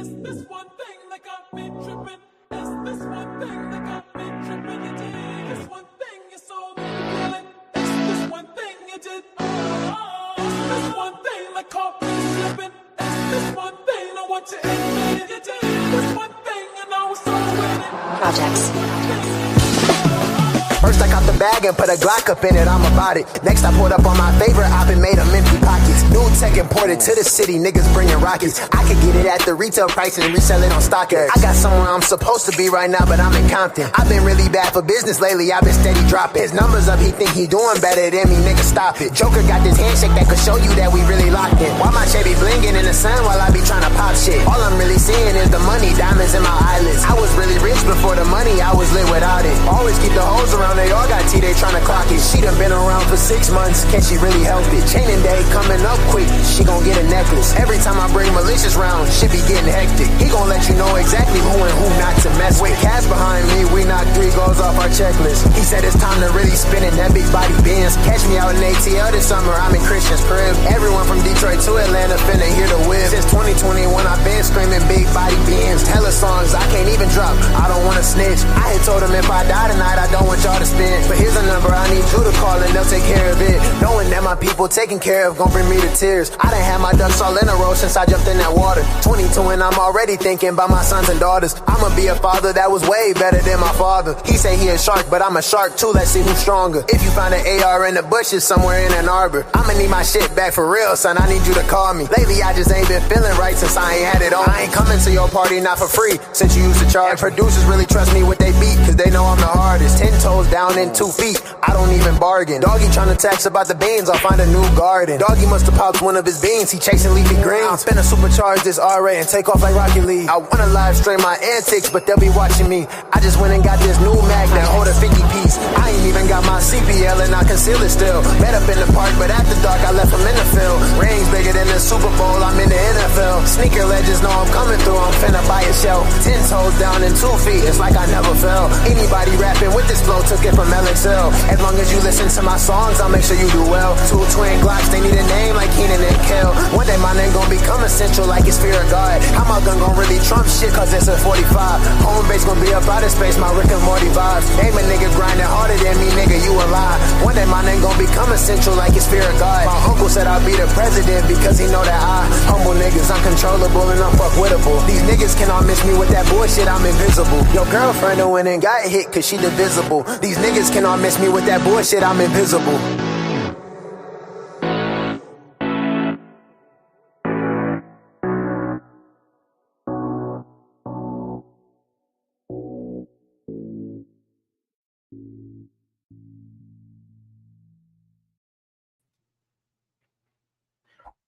It's this one thing that got me tripping. It's this one thing that got me tripping. You did this one thing you saw me feeling. It's this one thing you did. It's this one thing that caught me slipping. It's this one thing I want to admit. You did this one thing and I was so winning. Projects. First I got the bag and put a Glock up in it, I'm about it. Next I pulled up on my favorite op and made them empty pockets. New tech imported to the city, niggas bringing rockets. I could get it at the retail price and resell it on StockX. I got somewhere I'm supposed to be right now, but I'm in Compton. I've been really bad for business lately, I've been steady dropping. His numbers up, he think he doing better than me, nigga stop it. Joker got this handshake that could show you that we really locked in. Why my shit be blinging in the sun while I be trying to pop shit? All I'm really seeing is the money, diamonds in my eyelids. I was really rich before the money, I was lit without it. Always keep the hoes around, they all got tea, they tryna clock it. She done been around for 6 months, can she really help it? Chaining day coming up quick, she gon' get a necklace. Every time I bring malicious round, shit be getting hectic. He gon' let you know exactly who and who not to mess with. Cash behind me, we knocked 3 goals off our checklist. He said it's time to really spin in that big body Benz. Catch me out in ATL this summer, I'm in Christian's crib. Everyone from Detroit to Atlanta finna hear the whip. Since 2021 I've been screaming big body Benz. Hella songs I can't even drop, I don't wanna snitch. I had told him if I die tonight I don't want y'all to spend. But here's a number I need you to call and they'll take care of it. Knowing that my people taken care of gon' bring me to tears. I done had my ducks all in a row since I jumped in that water. 22 and I'm already thinking about my sons and daughters. I'ma be a father that was way better than my father. He say he a shark, but I'm a shark too, let's see who's stronger. If you find an AR in the bushes somewhere in Ann Arbor, I'ma need my shit back for real, son, I need you to call me. Lately I just ain't been feeling right since I ain't had it on. I ain't coming to your party not for free, since you used to charge. And producers really trust me with they beat, cause they know I'm the hardest. 10 toes down and 2 feet, I don't even bargain. Doggy tryna tax about the beans, I'll find a new garden. Doggy musta popped one of his beans, he chasing leafy greens. I'm finna supercharge this RA and take off like Rocket League. I wanna live stream my antics, but they'll be watching me. I just went and got this new Mac that hold a 50 piece. I ain't even got my CPL and I conceal it still. Met up in the park, but after dark I left him in the field. Rings bigger than the Super Bowl, I'm in the NFL. Sneaker legends know I'm coming through, I'm finna buy a shell. 10 toes down and 2 feet, it's like I never fell. Anybody rapping with this flow took it from LXL. As long as you listen to my songs, I'll make sure you do well. 2 twin Glocks, they need a name like Keenan and Kel. One day my name gon' become essential like it's fear of God. How my gun gon' really trump shit cause it's a 45. Home base gon' be up out of space, my Rick and Morty vibes. Aim a nigga grinding harder than me, nigga, you a lie. One day my name gon' become essential like it's fear of God. My uncle said I'll be the president because he know that I humble niggas, uncontrollable and unfuckwittable. These niggas cannot miss me with that bullshit, I'm invisible. Your girlfriend done went and got hit cause she divisible. These niggas cannot miss me with that bullshit, I'm invisible.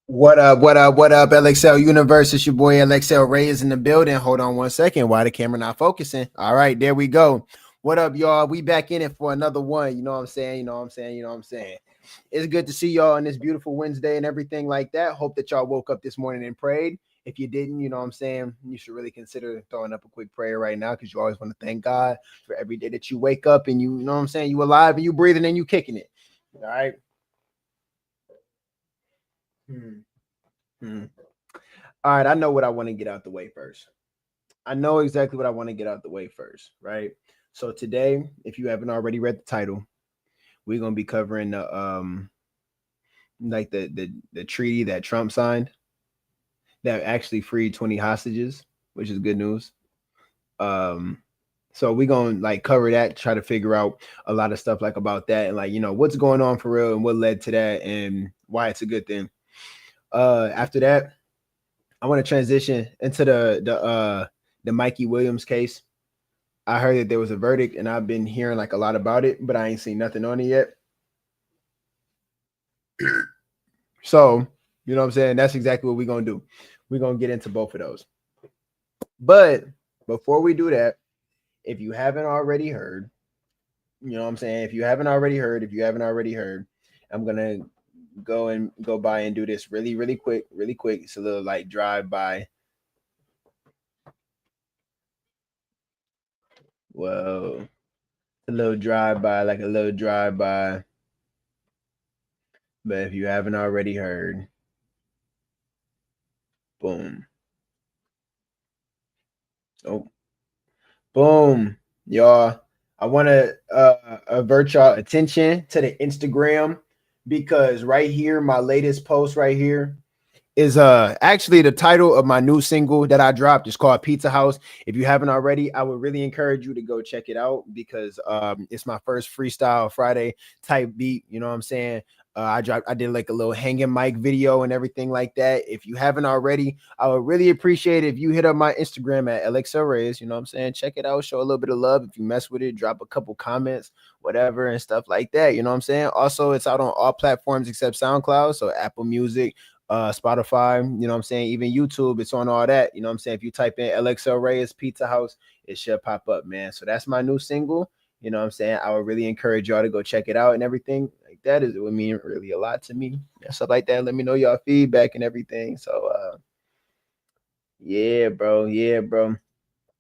What up, what up, what up, LXL Unxverse? It's your boy LXL Ray is in the building. Hold on one second. Why the camera not focusing? All right, there we go. What up, y'all? We back in it for another one. You know what I'm saying? You know what I'm saying? You know what I'm saying? It's good to see y'all on this beautiful Wednesday and everything like that. Hope that y'all woke up this morning and prayed. If you didn't, you know what I'm saying, you should really consider throwing up a quick prayer right now because you always want to thank God for every day that you wake up and you know what I'm saying, you alive and you breathing and you kicking it. All right. All right, I know what I want to get out the way first. I know exactly what I want to get out the way first, right? So today, if you haven't already read the title, we're gonna be covering the like the treaty that Trump signed that actually freed 20 hostages, which is good news. So we're gonna like cover that, try to figure out a lot of stuff like about that and like you know what's going on for real and what led to that and why it's a good thing. After that, I want to transition into the Mikey Williams case. I heard that there was a verdict and I've been hearing like a lot about it, but I ain't seen nothing on it yet. So, you know what I'm saying? That's exactly what we're going to do. We're going to get into both of those. But before we do that, if you haven't already heard, you know what I'm saying? If you haven't already heard, I'm going to go by and do this really quick. It's a little like drive by. Whoa. A little drive by. But if you haven't already heard, boom. Oh, boom, y'all. I want to avert y'all attention to the Instagram because right here, my latest post right here is actually the title of my new single that I dropped. It's called Pizza House. If you haven't already, I would really encourage you to go check it out because it's my first freestyle Friday type beat. You know what I'm saying? I did like a little hanging mic video and everything like that. If you haven't already, I would really appreciate it if you hit up my Instagram at LXL Unxverse. You know what I'm saying? Check it out, show a little bit of love. If you mess with it, drop a couple comments, whatever, and stuff like that. You know what I'm saying? Also, it's out on all platforms except SoundCloud, so Apple Music, Spotify, you know what I'm saying, even YouTube, it's on all that. You know what I'm saying? If you type in LXL Reyes Pizza House, it should pop up, man. So that's my new single. You know what I'm saying? I would really encourage y'all to go check it out and everything. Like that is, it would mean really a lot to me. Yeah, stuff like that. Let me know y'all feedback and everything. So yeah, bro. Yeah, bro.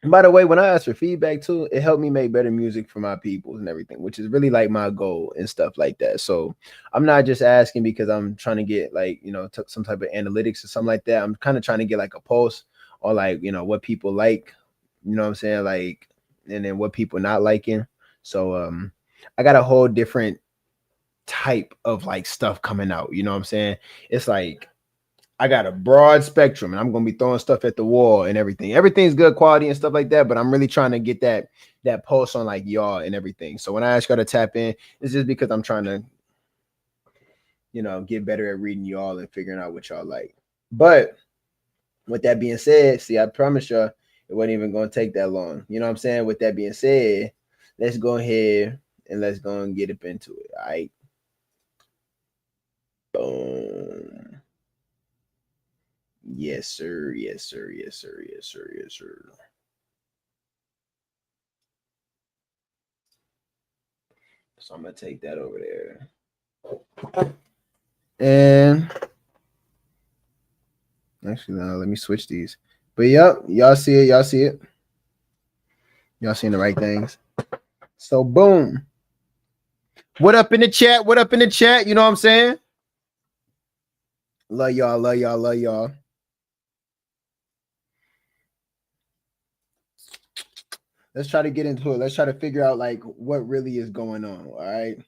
And by the way, when I ask for feedback too, it helped me make better music for my people and everything, which is really like my goal and stuff like that. So I'm not just asking because I'm trying to get like, some type of analytics or something like that. I'm kind of trying to get like a pulse or like, what people like, you know what I'm saying? Like, and then what people not liking. So I got a whole different type of like stuff coming out. You know what I'm saying? It's like I got a broad spectrum and I'm gonna be throwing stuff at the wall and everything. Everything's good quality and stuff like that, but I'm really trying to get that pulse on like y'all and everything. So when I ask y'all to tap in, it's just because I'm trying to, get better at reading y'all and figuring out what y'all like. But with that being said, see, I promise y'all it wasn't even gonna take that long. You know what I'm saying? With that being said, let's go ahead and let's go and get up into it. All right. Boom. Yes, sir. Yes, sir. Yes, sir. Yes, sir. Yes, sir. So I'm gonna take that over there. And actually, no, let me switch these. But yep, y'all see it. Y'all see it. Y'all seeing the right things. So boom. What up in the chat? What up in the chat? You know what I'm saying? Love y'all. Love y'all. Love y'all. Let's try to get into it. Let's try to figure out like what really is going on. All right.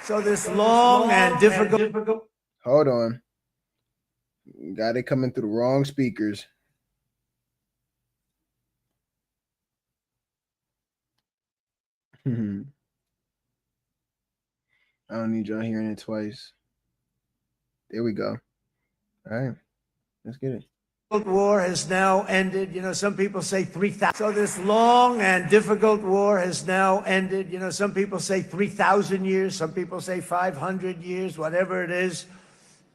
So this long and difficult. Hold on. Got it coming through the wrong speakers. I don't need y'all hearing it twice. There we go. All right. Let's get it. War has now ended. Some people say 3,000. So this long and difficult war has now ended. Some people say 3,000 years. Some people say 500 years. Whatever it is,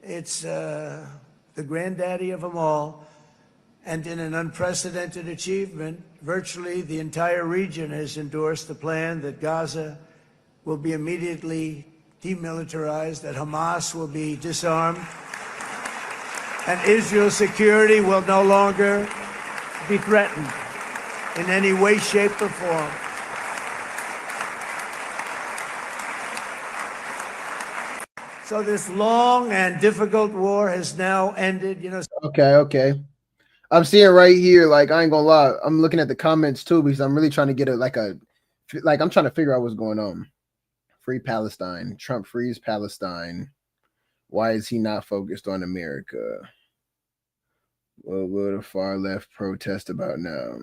it's the granddaddy of them all. And in an unprecedented achievement, virtually the entire region has endorsed the plan that Gaza will be immediately demilitarized, that Hamas will be disarmed, and Israel's security will no longer be threatened in any way, shape, or form. So this long and difficult war has now ended. Okay. I'm seeing right here, like I ain't gonna lie, I'm looking at the comments too because I'm really trying to get I'm trying to figure out what's going on. Free Palestine. Trump frees Palestine. Why is he not focused on America? What will the far left protest about now?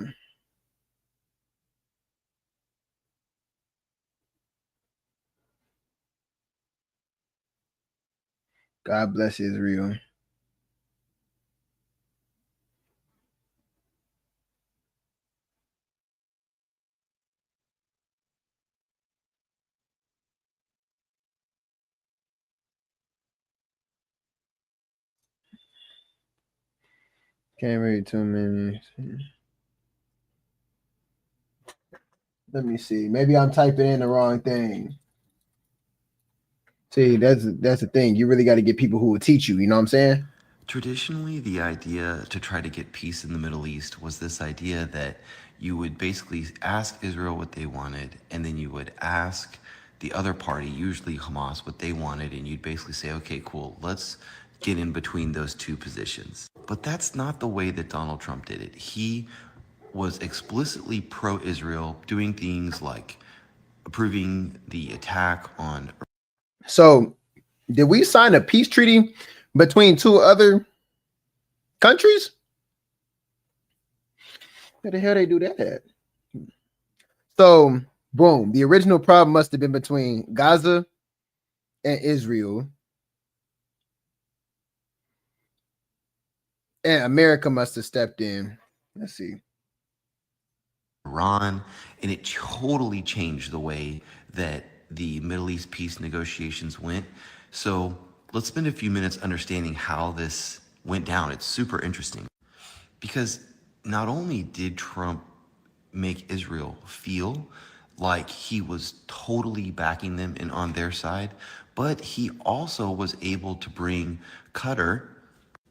God bless Israel. Can't read too many. Let me see. Maybe I'm typing in the wrong thing. See, that's the thing. You really got to get people who will teach you. You know what I'm saying? Traditionally, the idea to try to get peace in the Middle East was this idea that you would basically ask Israel what they wanted, and then you would ask the other party, usually Hamas, what they wanted, and you'd basically say, okay, cool, let's get in between those two positions. but that's not the way that Donald Trump did it. He was explicitly pro-Israel, doing things like approving the attack on. So, did we sign a peace treaty between two other countries? Where the hell they do that at? So, boom, the original problem must have been between Gaza and Israel. And America must have stepped in. Let's see. Iran, and it totally changed the way that the Middle East peace negotiations went. So let's spend a few minutes understanding how this went down. It's super interesting because not only did Trump make Israel feel like he was totally backing them and on their side, but he also was able to bring Qatar,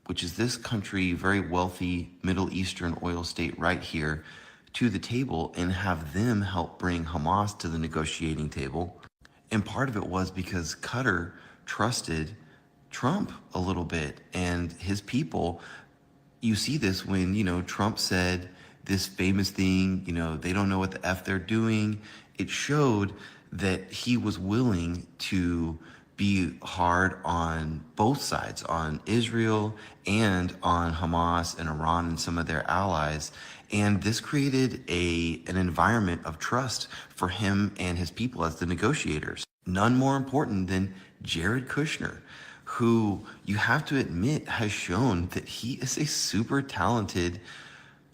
which is this country, very wealthy Middle Eastern oil state right here, to the table and have them help bring Hamas to the negotiating table. And part of it was because Qatar trusted Trump a little bit and his people. You see this when, Trump said this famous thing, they don't know what the F they're doing. It showed that he was willing to be hard on both sides, on Israel and on Hamas and Iran and some of their allies. And this created an environment of trust for him and his people as the negotiators. None more important than Jared Kushner, who you have to admit has shown that he is a super talented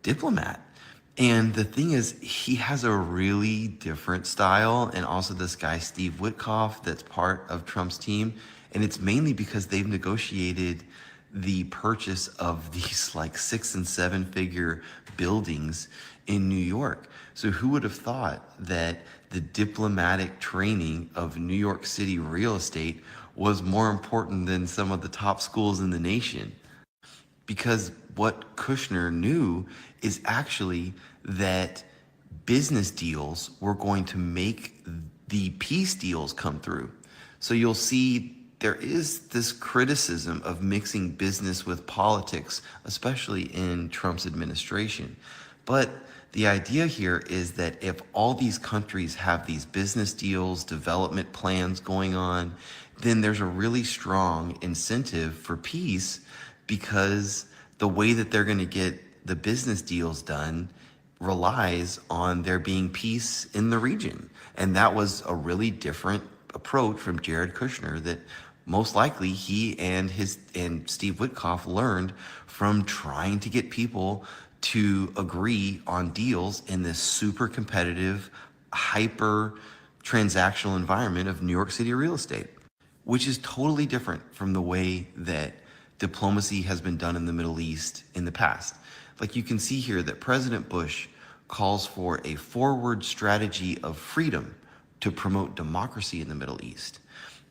diplomat. And the thing is, he has a really different style. And also this guy, Steve Witkoff, that's part of Trump's team. And it's mainly because they've negotiated the purchase of these like 6 and 7 figure buildings in New York. So who would have thought that the diplomatic training of New York City real estate was more important than some of the top schools in the nation? Because what Kushner knew is actually that business deals were going to make the peace deals come through. So you'll see there is this criticism of mixing business with politics, especially in Trump's administration. But the idea here is that if all these countries have these business deals, development plans going on, then there's a really strong incentive for peace, because the way that they're going to get the business deals done relies on there being peace in the region. And that was a really different approach from Jared Kushner that most likely he and Steve Witkoff learned from trying to get people to agree on deals in this super competitive, hyper transactional environment of New York City real estate, which is totally different from the way that diplomacy has been done in the Middle East in the past. Like you can see here that President Bush calls for a forward strategy of freedom to promote democracy in the Middle East.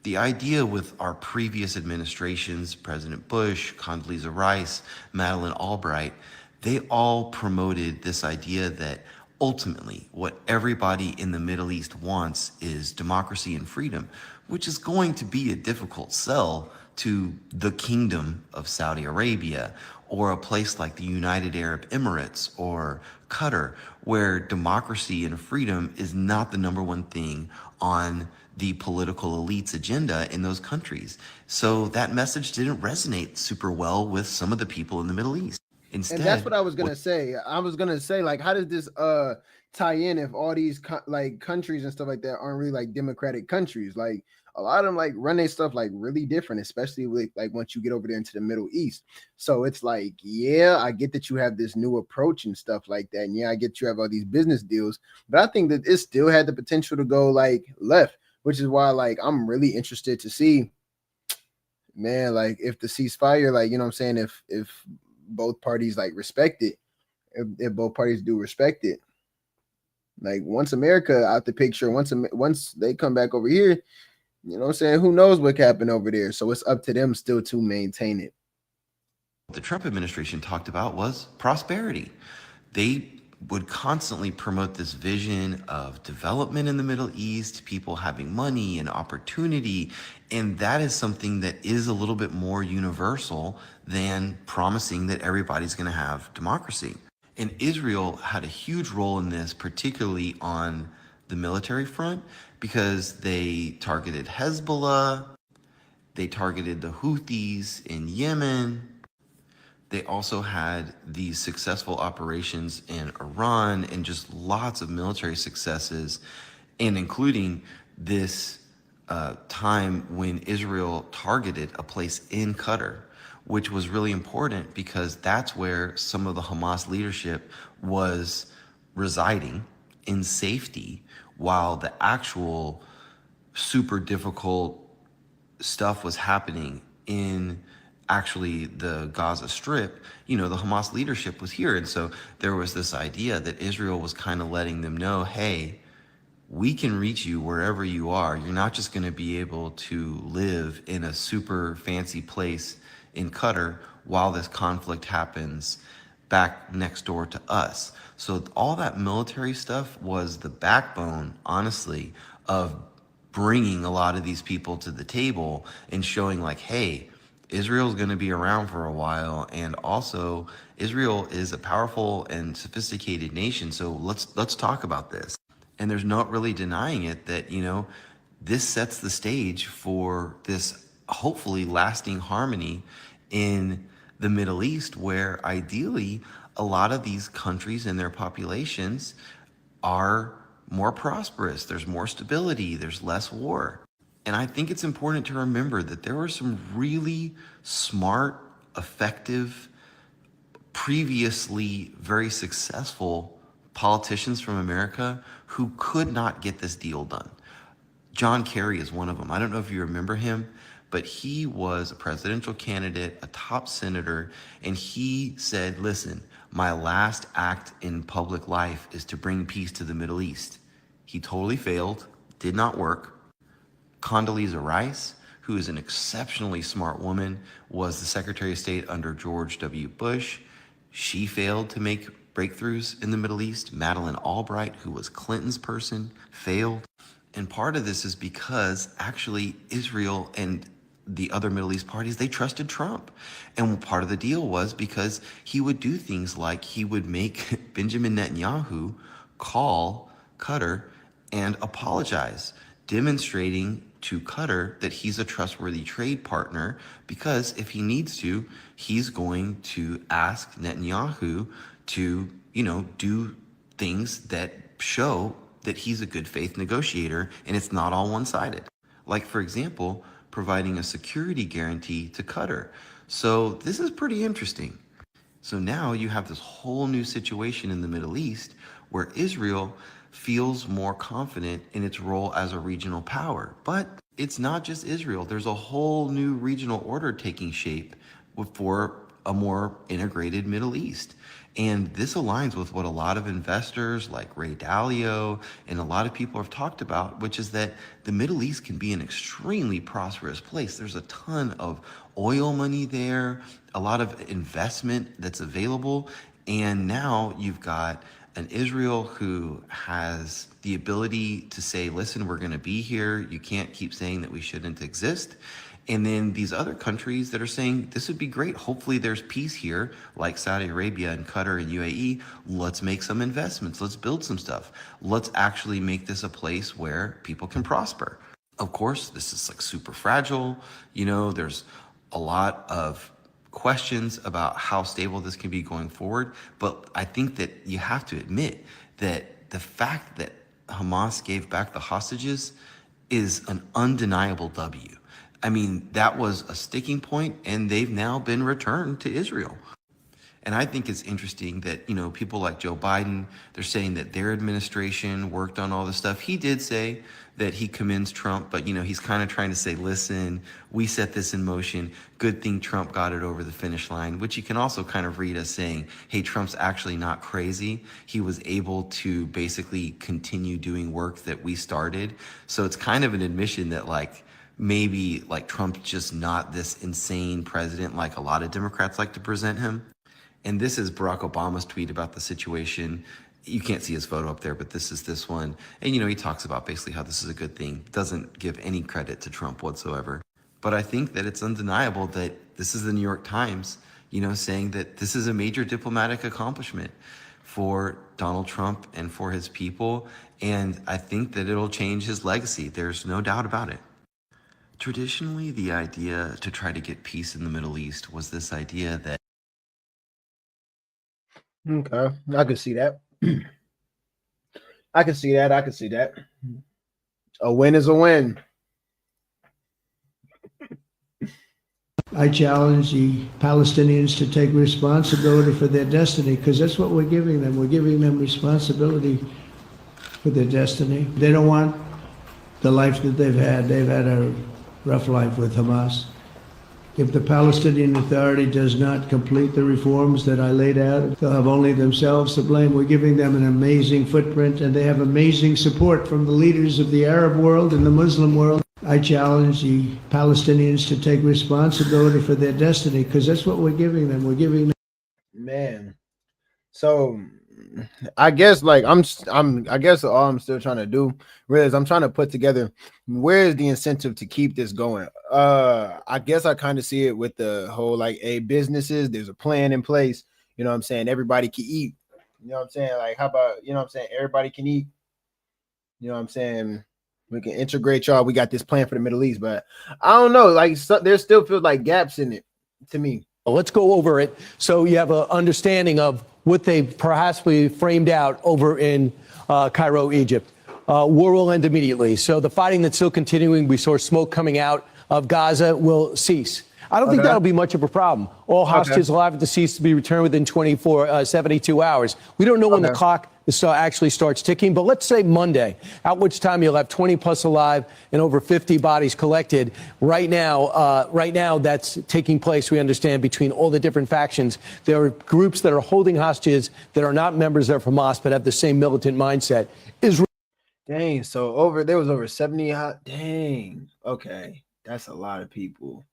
The idea with our previous administrations, President Bush, Condoleezza Rice, Madeleine Albright, they all promoted this idea that ultimately what everybody in the Middle East wants is democracy and freedom, which is going to be a difficult sell to the Kingdom of Saudi Arabia or a place like the United Arab Emirates or Qatar, where democracy and freedom is not the number one thing on the political elite's agenda in those countries. So that message didn't resonate super well with some of the people in the Middle East. Instead, and that's what I was gonna say. I was gonna say, like, how does this tie in if all these like countries and stuff like that aren't really like democratic countries? Like a lot of them like run their stuff like really different, especially with like once you get over there into the Middle East. So it's like, yeah, I get that you have this new approach and stuff like that, and yeah, I get you have all these business deals, but I think that it still had the potential to go like left, which is why like I'm really interested to see, man, like if the ceasefire, like, you know what I'm saying, if both parties like respect it, if both parties do respect it, like once America out the picture, once they come back over here, you know what I'm saying, who knows what happened over there. So it's up to them still to maintain it. The Trump administration talked about was prosperity. They would constantly promote this vision of development in the Middle East, people having money and opportunity. And that is something that is a little bit more universal than promising that everybody's going to have democracy. And Israel had a huge role in this, particularly on the military front, because they targeted Hezbollah, they targeted the Houthis in Yemen. They also had these successful operations in Iran and just lots of military successes, and including this time when Israel targeted a place in Qatar, which was really important because that's where some of the Hamas leadership was residing in safety, while the actual super difficult stuff was happening in actually the Gaza Strip. The Hamas leadership was here. And so there was this idea that Israel was kind of letting them know, hey, we can reach you wherever you are. You're not just going to be able to live in a super fancy place in Qatar while this conflict happens back next door to us. So all that military stuff was the backbone, honestly, of bringing a lot of these people to the table and showing like, hey, Israel's going to be around for a while, and also Israel is a powerful and sophisticated nation. So let's talk about this. And there's not really denying it that this sets the stage for this hopefully lasting harmony in the Middle East, where ideally a lot of these countries and their populations are more prosperous. There's more stability. There's less war. And I think it's important to remember that there were some really smart, effective, previously very successful politicians from America who could not get this deal done. John Kerry is one of them. I don't know if you remember him, but he was a presidential candidate, a top senator, and he said, listen, my last act in public life is to bring peace to the Middle East. He totally failed, did not work. Condoleezza Rice, who is an exceptionally smart woman, was the Secretary of State under George W. Bush. She failed to make breakthroughs in the Middle East. Madeleine Albright, who was Clinton's person, failed. And part of this is because actually Israel and the other Middle East parties, they trusted Trump. And part of the deal was because he would do things like he would make Benjamin Netanyahu call Qatar and apologize, demonstrating to Qatar that he's a trustworthy trade partner, because if he needs to, he's going to ask Netanyahu to, do things that show that he's a good faith negotiator and it's not all one-sided. Like, for example, providing a security guarantee to Qatar. So this is pretty interesting. So now you have this whole new situation in the Middle East where Israel feels more confident in its role as a regional power. But it's not just Israel. There's a whole new regional order taking shape for a more integrated Middle East. And this aligns with what a lot of investors like Ray Dalio and a lot of people have talked about, which is that the Middle East can be an extremely prosperous place. There's a ton of oil money there, a lot of investment that's available. And now you've got an Israel who has the ability to say, listen, we're going to be here. You can't keep saying that we shouldn't exist. And then these other countries that are saying, this would be great. Hopefully there's peace here, like Saudi Arabia and Qatar and UAE. Let's make some investments. Let's build some stuff. Let's actually make this a place where people can prosper. Of course, this is like super fragile. There's a lot of questions about how stable this can be going forward. But I think that you have to admit that the fact that Hamas gave back the hostages is an undeniable W. I mean, that was a sticking point, and they've now been returned to Israel. And I think it's interesting that, people like Joe Biden, they're saying that their administration worked on all this stuff. He did say that he commends Trump, but, he's kind of trying to say, listen, we set this in motion. Good thing Trump got it over the finish line, which you can also kind of read as saying, hey, Trump's actually not crazy. He was able to basically continue doing work that we started. So it's kind of an admission that maybe Trump's just not this insane president like a lot of Democrats like to present him. And this is Barack Obama's tweet about the situation. you can't see his photo up there, but this is this one. And, he talks about basically how this is a good thing. Doesn't give any credit to Trump whatsoever. But I think that it's undeniable that this is the New York Times, saying that this is a major diplomatic accomplishment for Donald Trump and for his people. And I think that it'll change his legacy. There's no doubt about it. Traditionally, the idea to try to get peace in the Middle East was this idea that Okay, I can see that. I can see that. I can see that. A win is a win. I challenge the Palestinians to take responsibility for their destiny, because that's what we're giving them. We're giving them responsibility for their destiny. They don't want the life that they've had. They've had a rough life with Hamas. If the Palestinian Authority does not complete the reforms that I laid out, they'll have only themselves to blame. We're giving them an amazing footprint, and they have amazing support from the leaders of the Arab world and the Muslim world. I challenge the Palestinians to take responsibility for their destiny, because that's what we're giving them. We're giving them. Man. So I guess I guess all I'm still trying to do really is I'm trying to put together where is the incentive to keep this going. I guess I kind of see it with the whole businesses, there's a plan in place, you know what I'm saying? Everybody can eat, you know what I'm saying? Like, how about, you know what I'm saying? Everybody can eat, you know what I'm saying? We can integrate y'all. We got this plan for the Middle East, but I don't know. There still feels like gaps in it to me. Let's go over it so you have an understanding of what they perhaps framed out over in Cairo, Egypt. War will end immediately. So the fighting that's still continuing, we saw smoke coming out of Gaza, will cease. I don't think that'll be much of a problem. All hostages will have to cease to be returned within 72 hours. We don't know when the clock actually starts ticking, but let's say Monday, at which time you'll have 20 plus alive and over 50 bodies collected. Right now, that's taking place, we understand, between all the different factions. There are groups that are holding hostages that are not members of Hamas but have the same militant mindset. Dang, so there was over 70. Dang, okay, that's a lot of people.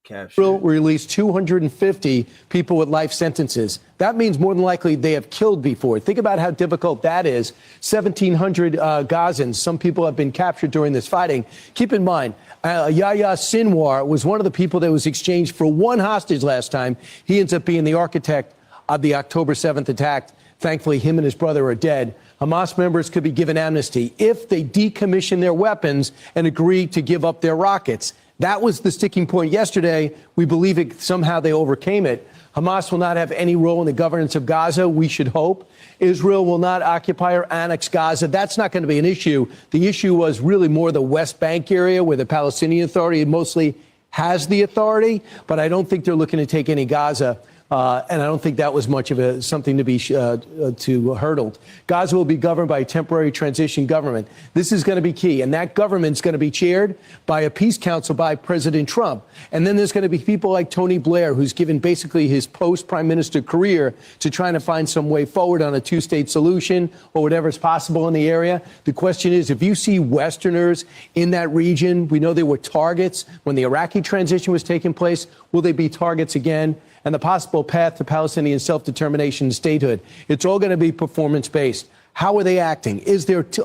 Israel released 250 people with life sentences. That means more than likely they have killed before. Think about how difficult that is. 1,700 Gazans. Some people have been captured during this fighting. Keep in mind, Yahya Sinwar was one of the people that was exchanged for one hostage last time. He ends up being the architect of the October 7th attack. Thankfully, him and his brother are dead. Hamas members could be given amnesty if they decommission their weapons and agree to give up their rockets. That was the sticking point yesterday. We believe somehow they overcame it. Hamas will not have any role in the governance of Gaza, we should hope. Israel will not occupy or annex Gaza. That's not going to be an issue. The issue was really more the West Bank area, where the Palestinian Authority mostly has the authority, but I don't think they're looking to take any Gaza. And I don't think that was much of something to be hurdled. Gaza will be governed by a temporary transition government. This is going to be key. And that government's going to be chaired by a peace council by President Trump. And then there's going to be people like Tony Blair, who's given basically his post-prime minister career to trying to find some way forward on a two-state solution or whatever's possible in the area. The question is, if you see Westerners in that region, we know they were targets when the Iraqi transition was taking place, will they be targets again? And the possible path to Palestinian self-determination and statehood. It's all going to be performance-based. How are they acting?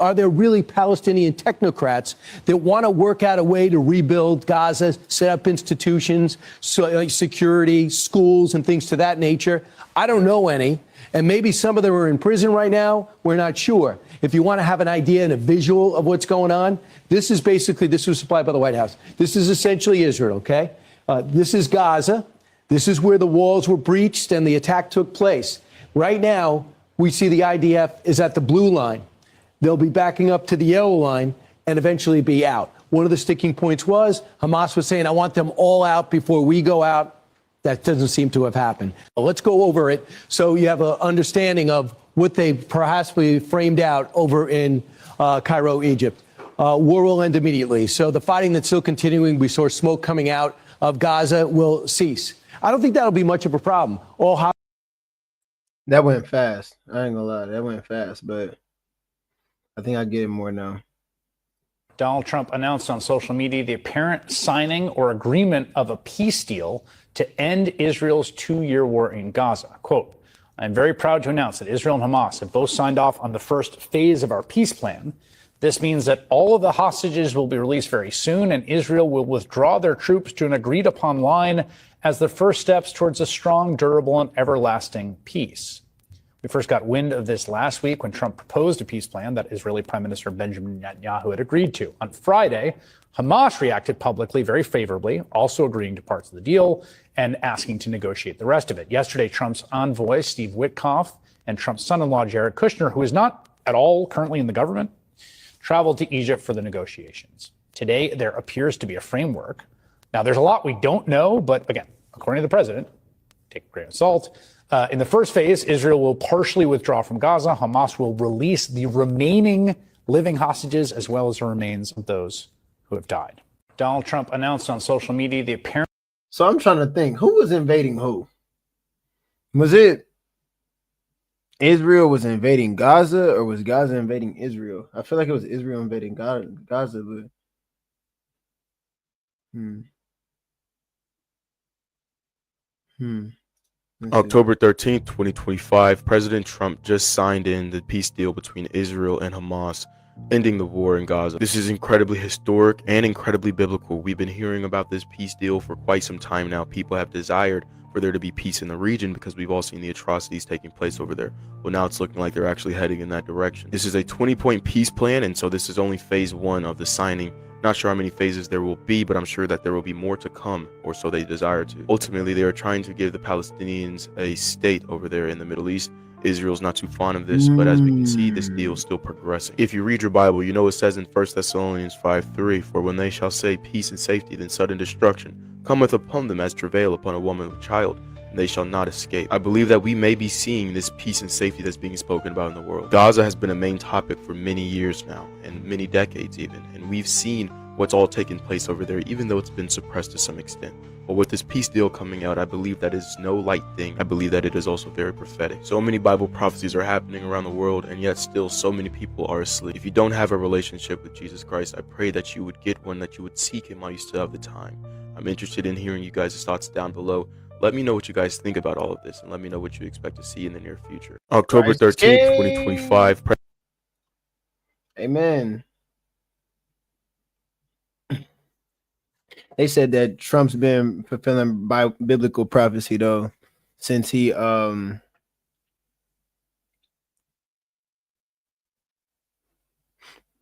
Are there really Palestinian technocrats that want to work out a way to rebuild Gaza, set up institutions, security, schools, and things to that nature? I don't know any. And maybe some of them are in prison right now. We're not sure. If you want to have an idea and a visual of what's going on, this was supplied by the White House. This is essentially Israel, okay? This is Gaza. This is where the walls were breached and the attack took place. Right now, we see the IDF is at the blue line. They'll be backing up to the yellow line and eventually be out. One of the sticking points was Hamas was saying, I want them all out before we go out. That doesn't seem to have happened. Let's go over it so you have an understanding of what they perhaps framed out over in Cairo, Egypt. War will end immediately. So the fighting that's still continuing, we saw smoke coming out of Gaza, will cease. I don't think that'll be much of a problem. That went fast. I ain't gonna lie, that went fast, but I think I get it more now. Donald Trump announced on social media the apparent signing or agreement of a peace deal to end Israel's 2-year war in Gaza. Quote, I'm very proud to announce that Israel and Hamas have both signed off on the first phase of our peace plan. This means that all of the hostages will be released very soon, and Israel will withdraw their troops to an agreed upon line as the first steps towards a strong, durable, and everlasting peace. We first got wind of this last week when Trump proposed a peace plan that Israeli Prime Minister Benjamin Netanyahu had agreed to. On Friday, Hamas reacted publicly very favorably, also agreeing to parts of the deal and asking to negotiate the rest of it. Yesterday, Trump's envoy, Steve Witkoff, and Trump's son-in-law, Jared Kushner, who is not at all currently in the government, traveled to Egypt for the negotiations. Today, there appears to be a framework. Now, there's a lot we don't know, but again, according to the president, take a grain of salt. In the first phase, Israel will partially withdraw from Gaza. Hamas will release the remaining living hostages as well as the remains of those who have died. Donald Trump announced on social media the apparent. So I'm trying to think, who was invading who? Was it Israel was invading Gaza, or was Gaza invading Israel? I feel like it was Israel invading Gaza, but October 13th, 2025, President Trump just signed in the peace deal between Israel and Hamas, ending the war in Gaza. This is incredibly historic and incredibly biblical. We've been hearing about this peace deal for quite some time now. People have desired for there to be peace in the region because we've all seen the atrocities taking place over there. Well, now it's looking like they're actually heading in that direction. This is a 20-point peace plan, and so this is only phase one of the signing. Not sure how many phases there will be, but I'm sure that there will be more to come, or so they desire to. Ultimately, they are trying to give the Palestinians a state over there in the Middle East. Israel's not too fond of this, but as we can see, this deal is still progressing. If you read your Bible, you know it says in 1 Thessalonians 5:3, "For when they shall say peace and safety, then sudden destruction cometh upon them as travail upon a woman with child, and they shall not escape." I believe that we may be seeing this peace and safety that's being spoken about in the world. Gaza has been a main topic for many years now, and many decades even, and we've seen what's all taken place over there, even though it's been suppressed to some extent. But with this peace deal coming out, I believe that is no light thing. I believe that it is also very prophetic. So many Bible prophecies are happening around the world, and yet still so many people are asleep. If you don't have a relationship with Jesus Christ, I pray that you would get one, that you would seek him while you still have the time. I'm interested in hearing you guys' thoughts down below. Let me know what you guys think about all of this, and let me know what you expect to see in the near future. October 13th, 2025. Amen. They said that Trump's been fulfilling biblical prophecy though, since he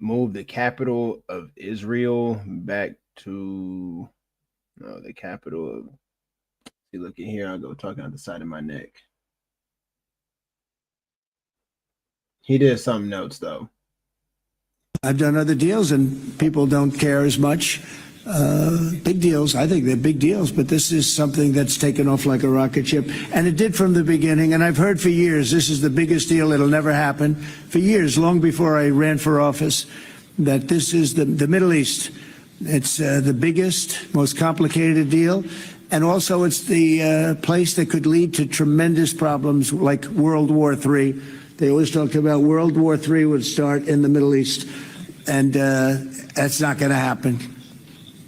moved the capital of Israel back to the capital of. See, look at here. I'll go talking on the side of my neck. He did something else though. I've done other deals and people don't care as much. Big deals. I think they're big deals, but this is something that's taken off like a rocket ship. And it did from the beginning. And I've heard for years, this is the biggest deal. It'll never happen. For years, long before I ran for office, that this is the Middle East. It's the biggest, most complicated deal. And also it's the place that could lead to tremendous problems like World War III. They always talk about World War III would start in the Middle East. And that's not going to happen.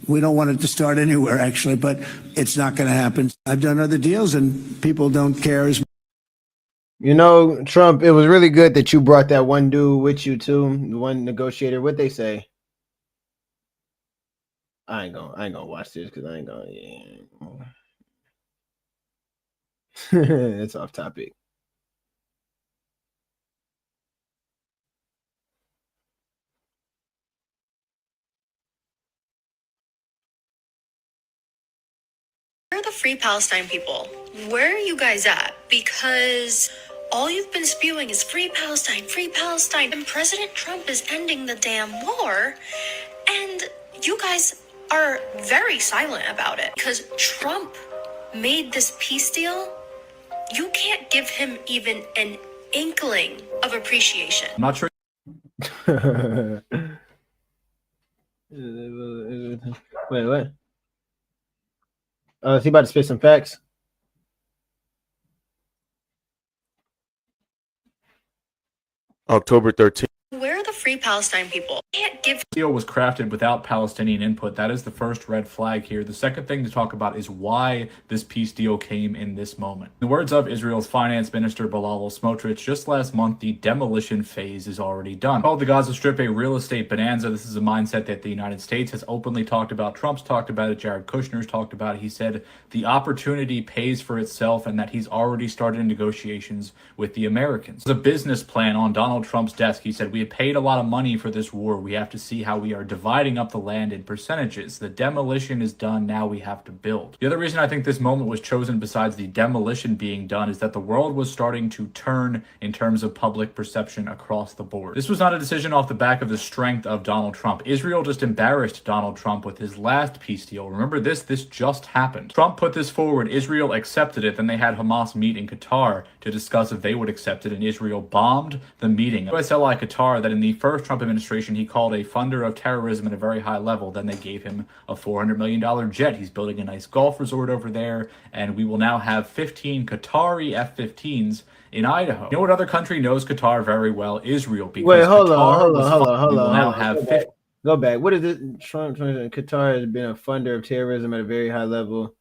We don't want it to start anywhere, actually, but it's not going to happen. I've done other deals and people don't care as much. You know, Trump, it was really good that you brought that one dude with you too, the one negotiator. What'd they say? I ain't gonna watch this because I ain't gonna. Yeah. It's off topic. Where are the Free Palestine people? Where are you guys at? Because all you've been spewing is Free Palestine, Free Palestine. And President Trump is ending the damn war. And you guys are very silent about it. Because Trump made this peace deal. You can't give him even an inkling of appreciation. I'm not sure. Wait, what? Is he about to spit some facts? October 13th. Where are the Free Palestine people? Can't give deal was crafted without Palestinian input. That is the first red flag here. The second thing to talk about is why this peace deal came in this moment. In the words of Israel's finance minister Bezalel Smotrich, just last month, the demolition phase is already done. Called the Gaza Strip a real estate bonanza. This is a mindset that the United States has openly talked about. Trump's talked about it. Jared Kushner's talked about it. He said the opportunity pays for itself and that he's already started negotiations with the Americans. There's a business plan on Donald Trump's desk. He said, we have paid a lot of money for this war. We have to see how we are dividing up the land in percentages. The demolition is done. Now we have to build. The other reason I think this moment was chosen, besides the demolition being done, is that the world was starting to turn in terms of public perception across the board. This was not a decision off the back of the strength of Donald Trump. Israel just embarrassed Donald Trump with his last peace deal. Remember this just happened. Trump put this forward. Israel accepted it. Then they had Hamas meet in Qatar to discuss if they would accept it, and Israel bombed the meeting. LXL Qatar, that in the first Trump administration he called a funder of terrorism at a very high level. Then they gave him a $400 million jet. He's building a nice golf resort over there, and we will now have 15 Qatari F-15s in Idaho. You know what other country knows Qatar very well? Israel. Because Wait, hold Qatar on. we will now have 50. Go back. What is it? Trump, Qatar has been a funder of terrorism at a very high level.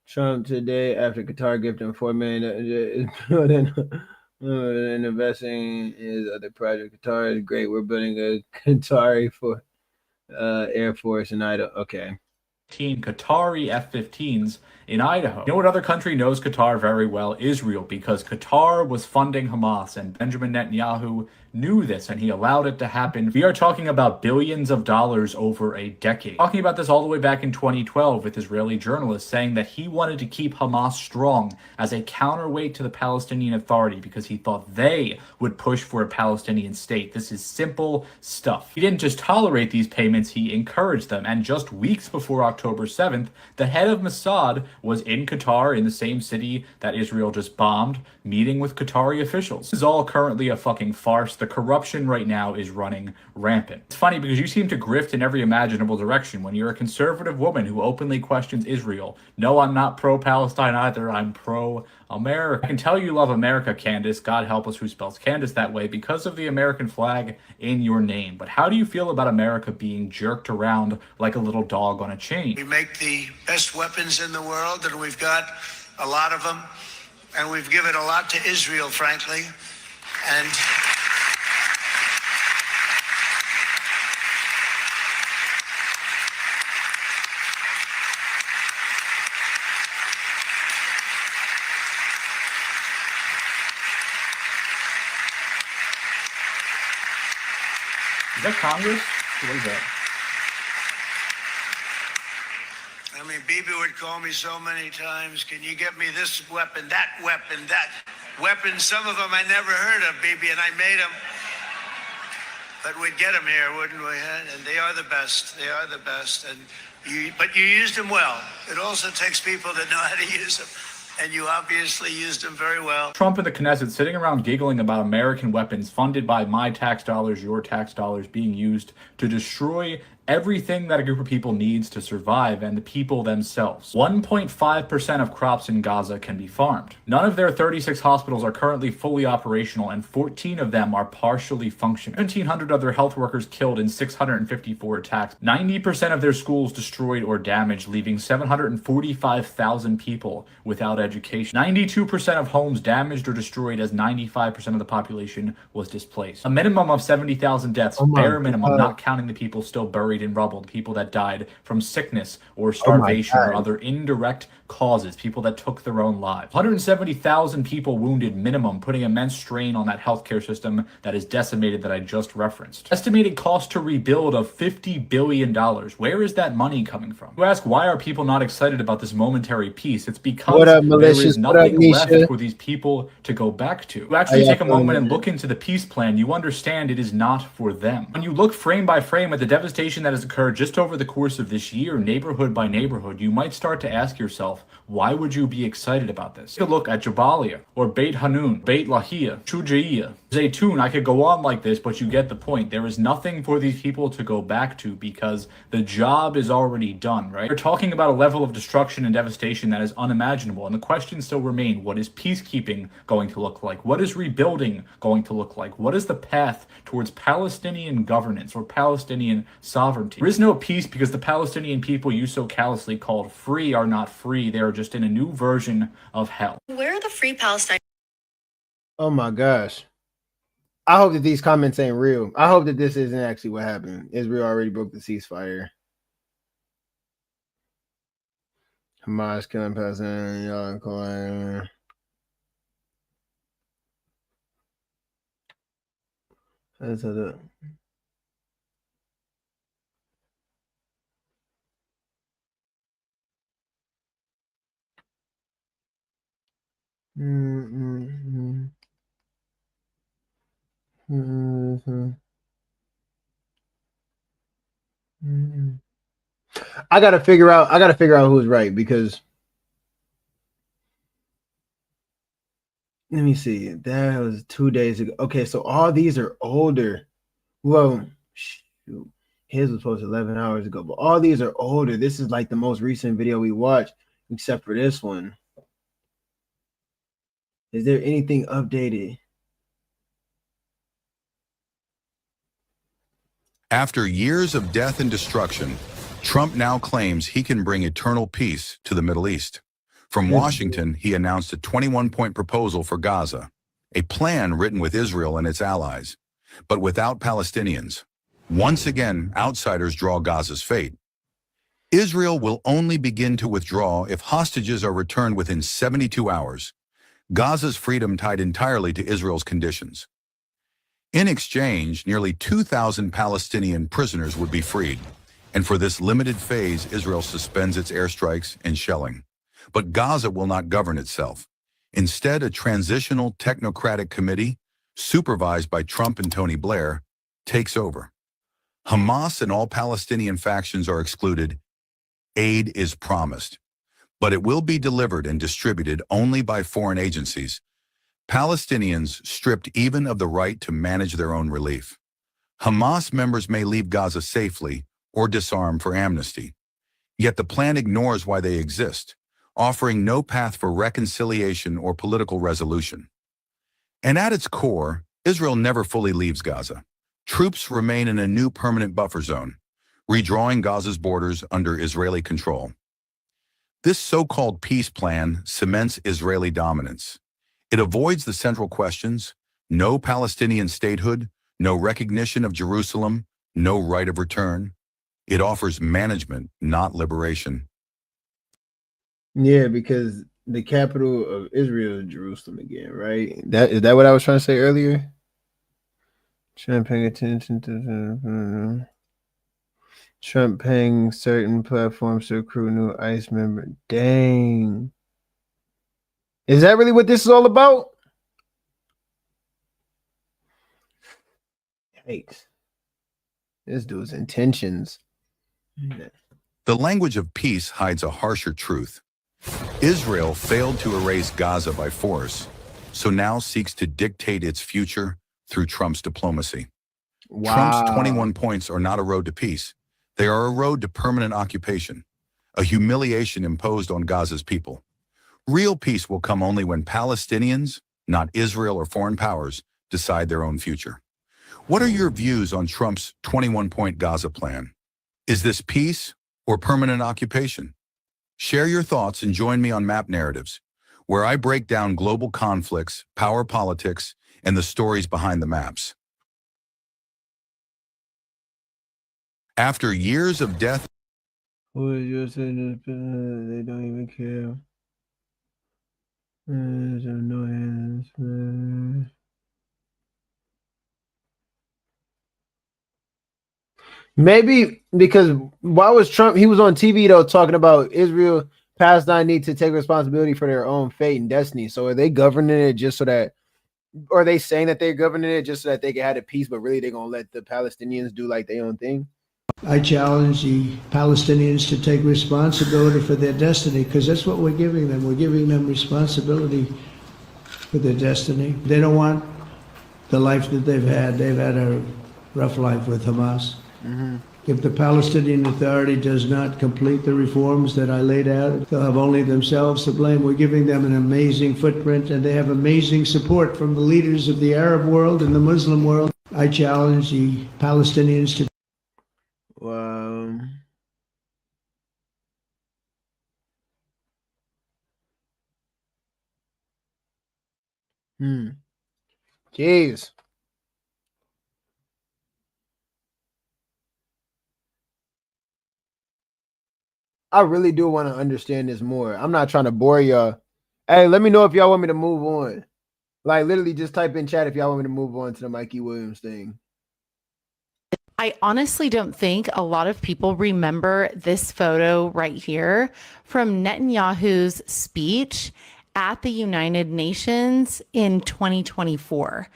Trump today, after Qatar gifted him $4 million and investing in his other project. Qatar is great. We're building a Qatari for Air Force in Idaho. Okay. Qatari F-15s in Idaho. You know what other country knows Qatar very well? Israel, because Qatar was funding Hamas, and Benjamin Netanyahu knew this and he allowed it to happen. We are talking about billions of dollars over a decade. Talking about this all the way back in 2012 with Israeli journalists saying that he wanted to keep Hamas strong as a counterweight to the Palestinian Authority because he thought they would push for a Palestinian state. This is simple stuff. He didn't just tolerate these payments, he encouraged them. And just weeks before October 7th, the head of Mossad was in Qatar, in the same city that Israel just bombed, meeting with Qatari officials. This is all currently a fucking farce. The corruption right now is running rampant. It's funny because you seem to grift in every imaginable direction when you're a conservative woman who openly questions Israel. No, I'm not pro-Palestine either. I'm pro-America. I can tell you love America, Candace. God help us who spells Candace that way because of the American flag in your name. But how do you feel about America being jerked around like a little dog on a chain? We make the best weapons in the world, and we've got a lot of them, and we've given a lot to Israel, frankly, and Is that Congress? What is that? I mean, Bibi would call me so many times, can you get me this weapon, that weapon, that weapon? Some of them I never heard of, Bibi, and I made them. But we'd get them here, wouldn't we? And they are the best. They are the best. But you used them well. It also takes people that know how to use them. And you obviously used them very well. Trump and the Knesset sitting around giggling about American weapons funded by my tax dollars, your tax dollars, being used to destroy everything that a group of people needs to survive and the people themselves. 1.5% of crops in Gaza can be farmed. None of their 36 hospitals are currently fully operational, and 14 of them are partially functioning. 1,700 other health workers killed in 654 attacks. 90% of their schools destroyed or damaged, leaving 745,000 people without education. 92% of homes damaged or destroyed, as 95% of the population was displaced. A minimum of 70,000 deaths, bare minimum, not counting the people still buried in rubble, the people that died from sickness or starvation or other indirect causes, people that took their own lives. 170,000 people wounded minimum, putting immense strain on that healthcare system that is decimated that I just referenced. Estimated cost to rebuild of $50 billion. Where is that money coming from? You ask, why are people not excited about this momentary peace? It's because there is nothing left for these people to go back to. You actually take a moment and look into the peace plan, you understand it is not for them. When you look frame by frame at the devastation that has occurred just over the course of this year, neighborhood by neighborhood, you might start to ask yourself, why would you be excited about this? Take a look at Jabalia, or Beit Hanun, Beit Lahia, Shujaiya, Zaytoon, I could go on like this, but you get the point. There is nothing for these people to go back to because the job is already done, right? We're talking about a level of destruction and devastation that is unimaginable, and the questions still remain. What is peacekeeping going to look like? What is rebuilding going to look like? What is the path towards Palestinian governance or Palestinian sovereignty? There is no peace because the Palestinian people you so callously called free are not free. They are just in a new version of hell. Where are the free Palestine? Oh my gosh. I hope that these comments ain't real. I hope that this isn't actually what happened. Israel already broke the ceasefire. Hamas killing Palestinians. Y'all calling. Let's have that. I gotta figure out who's right because let me see. That was 2 days ago. Okay, so all these are older. Well, shoot. His was posted 11 hours ago, but all these are older. This is like the most recent video we watched, except for this one. Is there anything updated? After years of death and destruction, Trump now claims he can bring eternal peace to the Middle East. From Washington, he announced a 21-point proposal for Gaza, a plan written with Israel and its allies, but without Palestinians. Once again, outsiders draw Gaza's fate. Israel will only begin to withdraw if hostages are returned within 72 hours. Gaza's freedom tied entirely to Israel's conditions. In exchange, nearly 2,000 Palestinian prisoners would be freed, and for this limited phase, Israel suspends its airstrikes and shelling. But Gaza will not govern itself. Instead, a transitional technocratic committee, supervised by Trump and Tony Blair, takes over. Hamas and all Palestinian factions are excluded. Aid is promised, but it will be delivered and distributed only by foreign agencies. Palestinians stripped even of the right to manage their own relief. Hamas members may leave Gaza safely or disarm for amnesty. Yet the plan ignores why they exist, offering no path for reconciliation or political resolution. And at its core, Israel never fully leaves Gaza. Troops remain in a new permanent buffer zone, redrawing Gaza's borders under Israeli control. This so-called peace plan cements Israeli dominance. It avoids the central questions: no Palestinian statehood, no recognition of Jerusalem, no right of return. It offers management, not liberation. Yeah, because the capital of Israel is Jerusalem again, right? Is that what I was trying to say earlier? Trump paying attention to Trump paying certain platforms to recruit new ICE member. Dang. Is that really what this is all about? Yikes. This dude's intentions. The language of peace hides a harsher truth. Israel failed to erase Gaza by force, so now seeks to dictate its future through Trump's diplomacy. Wow. Trump's 21 points are not a road to peace. They are a road to permanent occupation, a humiliation imposed on Gaza's people. Real peace will come only when Palestinians, not Israel or foreign powers, decide their own future. What are your views on Trump's 21-point Gaza plan? Is this peace or permanent occupation? Share your thoughts and join me on Map Narratives, where I break down global conflicts, power politics, and the stories behind the maps. After years of death, They don't even care. Maybe because why was Trump? He was on TV though talking about Israel, Palestine need to take responsibility for their own fate and destiny. So are they governing it just so that, or are they saying that they're governing it just so that they can have a peace, but really they're gonna let the Palestinians do like their own thing? I challenge the Palestinians to take responsibility for their destiny, because that's what we're giving them. We're giving them responsibility for their destiny. They don't want the life that they've had. They've had a rough life with Hamas. If the Palestinian Authority does not complete the reforms that I laid out, they'll have only themselves to blame. We're giving them an amazing footprint, and they have amazing support from the leaders of the Arab world and the Muslim world. I challenge the Palestinians to. Jeez. I really do want to understand this more. I'm not trying to bore y'all. Hey, let me know if y'all want me to move on. Like, literally just type in chat if y'all want me to move on to the Mikey Williams thing. I honestly don't think a lot of people remember this photo right here from Netanyahu's speech at the United Nations in 2024.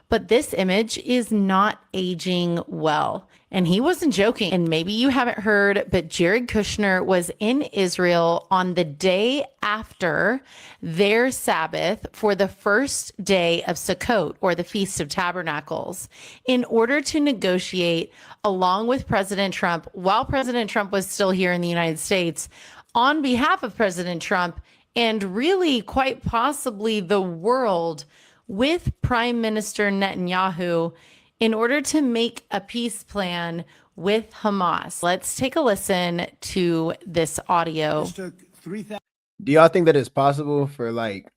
But this image is not aging well. And he wasn't joking. And maybe you haven't heard, but Jared Kushner was in Israel on the day after their Sabbath for the first day of Sukkot, or the Feast of Tabernacles, in order to negotiate along with President Trump, while President Trump was still here in the United States, on behalf of President Trump, and really quite possibly the world, with Prime Minister Netanyahu, in order to make a peace plan with Hamas. Let's take a listen to this audio. Do y'all think that it's possible for like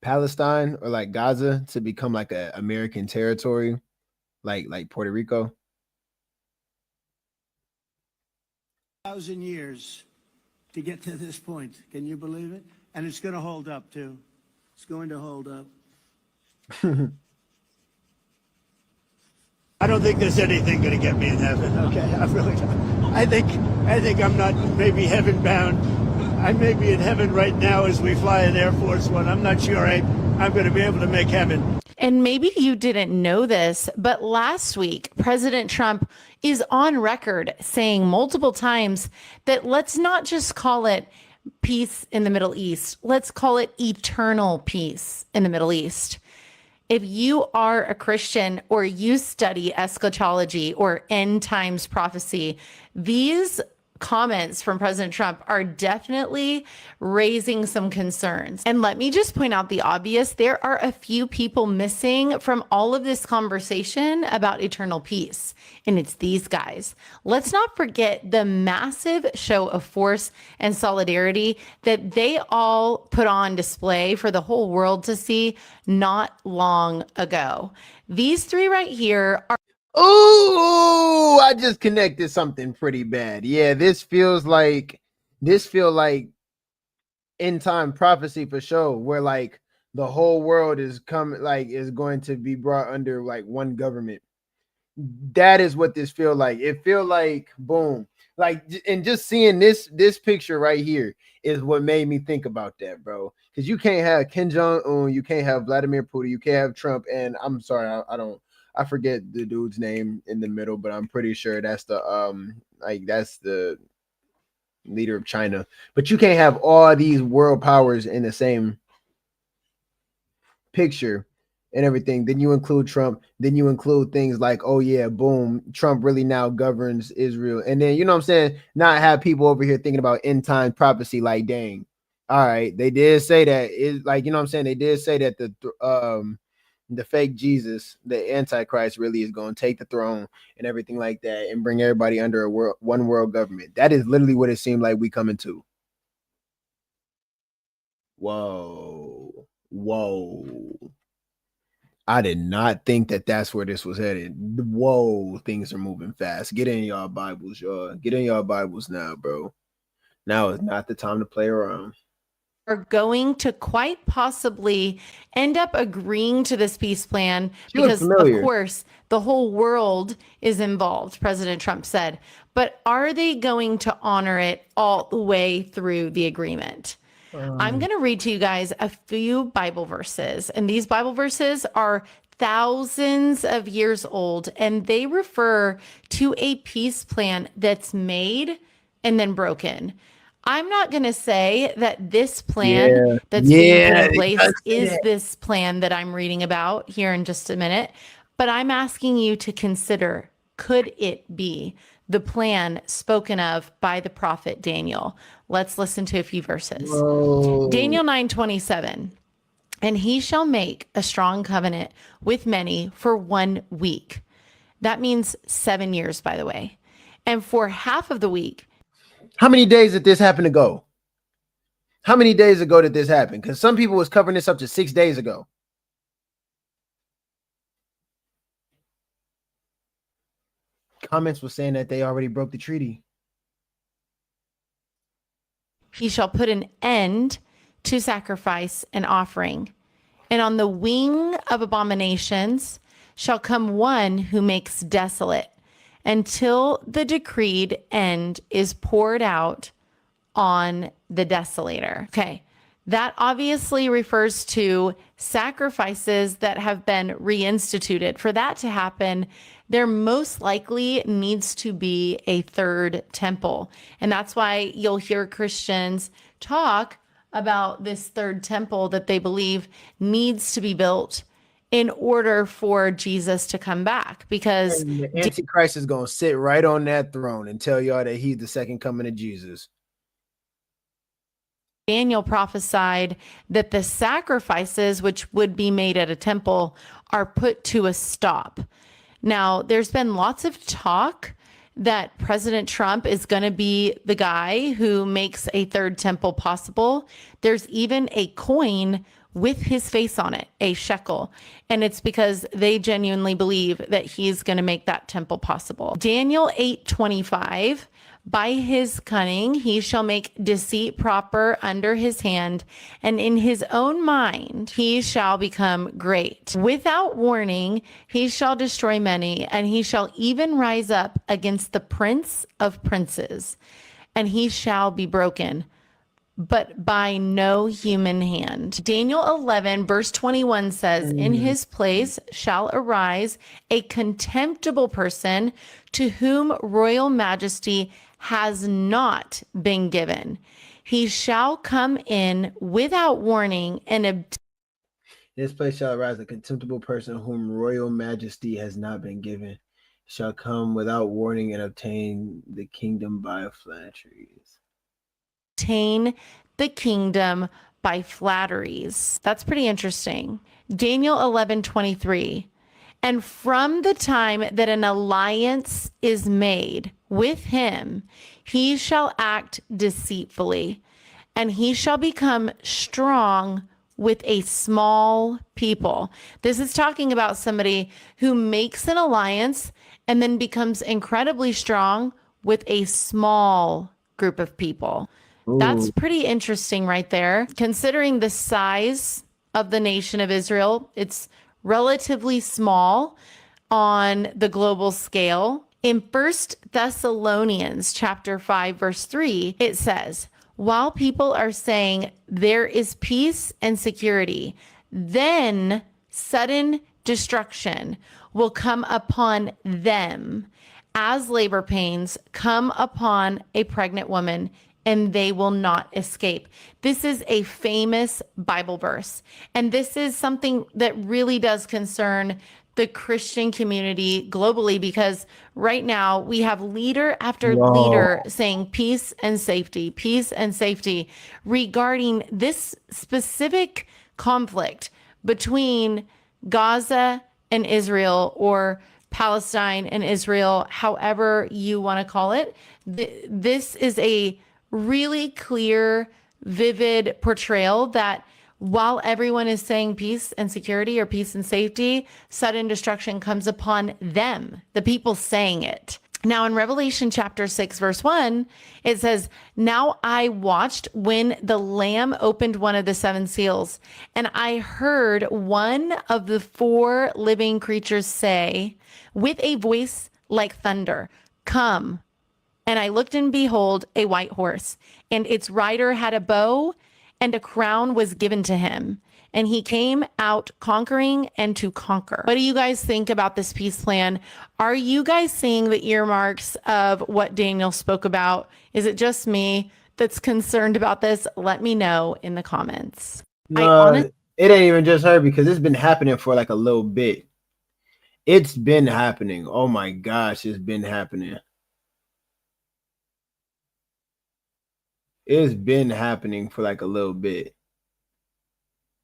Palestine or like Gaza to become like a American territory, like Puerto Rico? 1,000 years to get to this point. Can you believe it? And it's going to hold up too. It's going to hold up. I don't think there's anything going to get me in heaven. Okay, I really don't. I think I'm not maybe heaven bound. I may be in heaven right now as we fly in Air Force One. I'm not sure I'm going to be able to make heaven. And maybe you didn't know this, but last week, President Trump is on record saying multiple times that let's not just call it peace in the Middle East. Let's call it eternal peace in the Middle East. If you are a Christian or you study eschatology or end times prophecy, these comments from President Trump are definitely raising some concerns. And let me just point out the obvious. There are a few people missing from all of this conversation about eternal peace, and it's these guys. Let's not forget the massive show of force and solidarity that they all put on display for the whole world to see not long ago. These three right here are. Oh, I just connected something pretty bad. Yeah, this feel like end time prophecy for sure, where like the whole world is going to be brought under like one government. That is what this feel like. It feel like boom. Like, and just seeing this picture right here is what made me think about that, bro. Because you can't have Kim Jong-un, you can't have Vladimir Putin, you can't have Trump, and I'm sorry, I forget the dude's name in the middle, but I'm pretty sure that's that's the leader of China. But you can't have all these world powers in the same picture and everything. Then you include Trump. Then you include things like, oh yeah, boom, Trump really now governs Israel. And then, you know what I'm saying, not have people over here thinking about end time prophecy. Like, dang, all right, they did say that. It's like, you know what I'm saying, they did say that the fake Jesus, the Antichrist, really is going to take the throne and everything like that and bring everybody under a one world government. That is literally what it seemed like we coming to. Whoa. I did not think that that's where this was headed. Whoa, things are moving fast. Get in y'all Bibles, y'all. Get in y'all Bibles now, bro. Now is not the time to play around. Are going to quite possibly end up agreeing to this peace plan because, of course, the whole world is involved, President Trump said. But are they going to honor it all the way through the agreement? I'm going to read to you guys a few Bible verses, and these Bible verses are thousands of years old, and they refer to a peace plan that's made and then broken. I'm not going to say that this plan Yeah. that's being put Yeah. in It place does say is that. this plan that I'm reading about here in just a minute, but I'm asking you to consider, could it be the plan spoken of by the prophet Daniel? Let's listen to a few verses. Whoa. Daniel 9:27. And he shall make a strong covenant with many for 1 week. That means 7 years, by the way. And for half of the week, How many days did this happen ago? How many days ago did this happen? Because some people was covering this up to 6 days ago. Comments were saying that they already broke the treaty. he shall put an end to sacrifice and offering. And on the wing of abominations shall come one who makes desolate until the decreed end is poured out on the desolator. Okay. That obviously refers to sacrifices that have been reinstituted. For that to happen, there most likely needs to be a third temple. And that's why you'll hear Christians talk about this third temple that they believe needs to be built in order for Jesus to come back. Because And the Antichrist is going to sit right on that throne and tell y'all that he's the second coming of Jesus. Daniel prophesied that the sacrifices which would be made at a temple are put to a stop. Now, there's been lots of talk that President Trump is going to be the guy who makes a third temple possible. There's even a coin with his face on it, a shekel. And it's because they genuinely believe that he's going to make that temple possible. Daniel 8:25. By his cunning, he shall make deceit proper under his hand, and in his own mind, he shall become great. Without warning, he shall destroy many, and he shall even rise up against the prince of princes, and he shall be broken, but by no human hand. Daniel 11, verse 21 says, in his place shall arise a contemptible person to whom royal majesty has not been given. He shall come in without warning and This place shall arise a contemptible person whom royal majesty has not been given, shall come without warning and obtain the kingdom by flatteries. obtain the kingdom by flatteries. That's pretty interesting. Daniel 11:23. And from the time that an alliance is made with him, he shall act deceitfully, and he shall become strong with a small people. This is talking about somebody who makes an alliance and then becomes incredibly strong with a small group of people. That's pretty interesting right there. Considering the size of the nation of Israel, it's relatively small on the global scale. In 1 Thessalonians chapter 5, verse 3, it says, while people are saying there is peace and security, then sudden destruction will come upon them as labor pains come upon a pregnant woman, and they will not escape. This is a famous Bible verse. And this is something that really does concern the Christian community globally, because right now we have leader after leader saying peace and safety regarding this specific conflict between Gaza and Israel, or Palestine and Israel, however you want to call it. This is a really clear, vivid portrayal that while everyone is saying peace and security or peace and safety, sudden destruction comes upon them, the people saying it. Now in Revelation chapter 6, verse 1, it says, now I watched when the Lamb opened one of the 7 seals, and I heard one of the 4 living creatures say with a voice like thunder, come. And I looked, and behold, a white horse, and its rider had a bow, and a crown was given to him. And he came out conquering and to conquer. What do you guys think about this peace plan? Are you guys seeing the earmarks of what Daniel spoke about? Is it just me? that's concerned about this, let me know in the comments. No, it ain't even just her because it's been happening for like a little bit. It's been happening. Oh my gosh, it's been happening. It's been happening for like a little bit.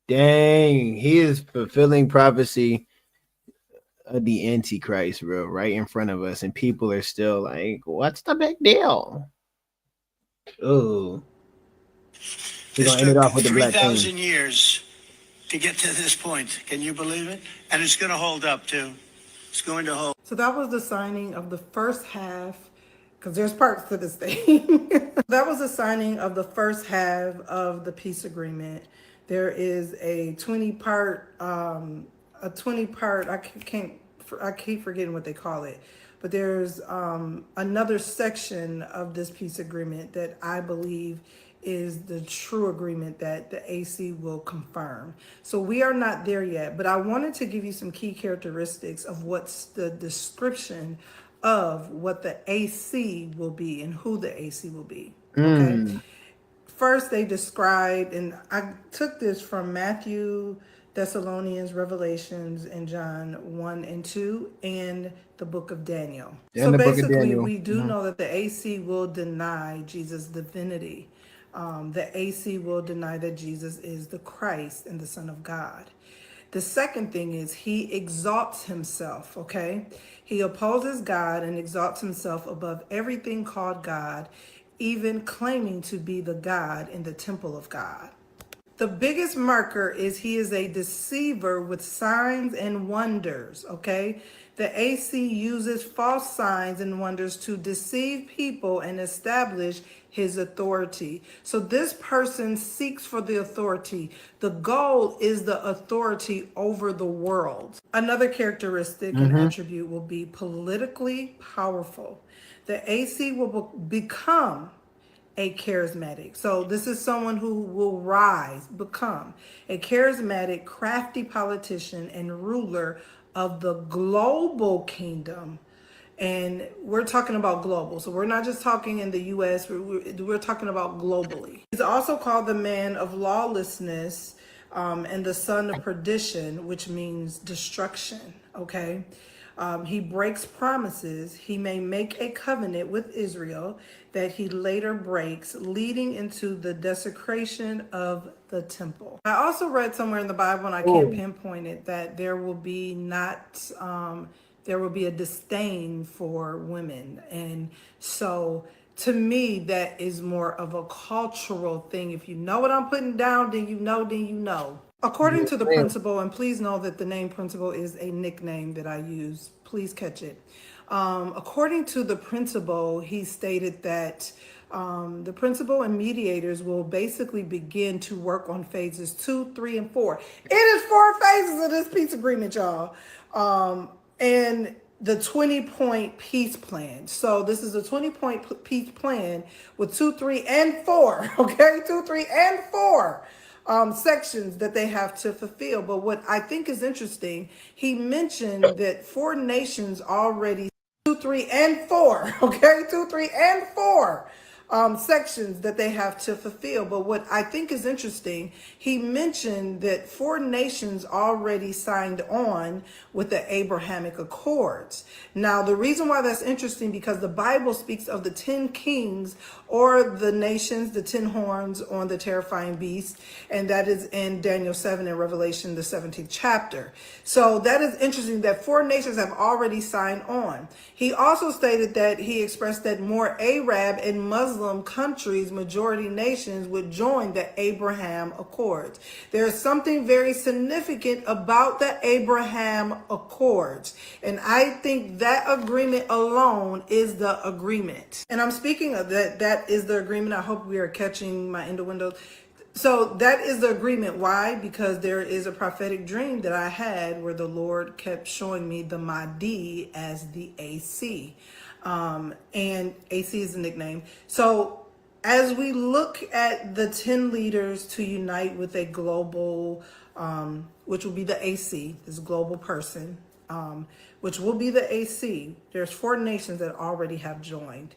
Dang, he is fulfilling prophecy of the Antichrist, bro, right in front of us, and people are still like, "What's the big deal?" Oh, we're gonna end it off with the black thing. 3,000 years to get to this point. Can you believe it? And it's going to hold up too. It's going to hold. So that was the signing of the first half, because there's parts to this thing. That was the signing of the first half of the peace agreement. There is a 20-part, I keep forgetting what they call it, but there's another section of this peace agreement that I believe is the true agreement that the AC will confirm. So we are not there yet, but I wanted to give you some key characteristics of what's the description of what the AC will be and who the AC will be. Okay. First, they described, and I took this from Matthew, Thessalonians, Revelations, and John 1 and 2, and the book of Daniel. And so the book of basically, Daniel. we do know that the AC will deny Jesus' divinity. The AC will deny that Jesus is the Christ and the Son of God. The second thing is he exalts himself, okay? He opposes God and exalts himself above everything called God, even claiming to be the God in the temple of God. The biggest marker is he is a deceiver with signs and wonders, okay? The AC uses false signs and wonders to deceive people and establish his authority. So this person seeks for the authority. The goal is the authority over the world. Another characteristic and attribute will be politically powerful. The AC will become a charismatic. So this is someone who will become a charismatic, crafty politician and ruler of the global kingdom. And we're talking about global. So we're not just talking in the US, we're talking about globally. He's also called the man of lawlessness and the son of perdition, which means destruction, okay? He breaks promises. He may make a covenant with Israel that he later breaks, leading into the desecration of the temple. I also read somewhere in the Bible, and I can't pinpoint it, that there will be a disdain for women. And so to me, that is more of a cultural thing. If you know what I'm putting down, then you know. According to the principal, and please know that the name principal is a nickname that I use. Please catch it. According to the principal, he stated that the principal and mediators will basically begin to work on phases 2, 3, and 4. It is 4 phases of this peace agreement, y'all. And the 20-point peace plan. So this is a 20-point peace plan with 2, 3, and 4. Okay, 2, 3, and 4. Sections that they have to fulfill. But what I think is interesting, he mentioned that 4 nations already, 2, 3, and 4, okay? 2, 3, and 4 sections that they have to fulfill. But what I think is interesting, he mentioned that 4 nations already signed on with the Abrahamic Accords. Now, the reason why that's interesting, because the Bible speaks of the 10 kings or the nations, the 10 horns on the terrifying beast, and that is in Daniel 7 and Revelation, the 17th chapter. So that is interesting that 4 nations have already signed on. He also stated that he expressed that more Arab and Muslim countries, majority nations, would join the Abraham Accords. There is something very significant about the Abraham Accords, and I think that agreement alone is the agreement. And I'm speaking of that is the agreement. I hope we are catching my innuendo. So that is the agreement. Why? Because there is a prophetic dream that I had where the Lord kept showing me the Mahdi as the AC. And AC is the nickname. So as we look at the 10 leaders to unite with a global, which will be the AC, this global person, which will be the AC, there's 4 nations that already have joined.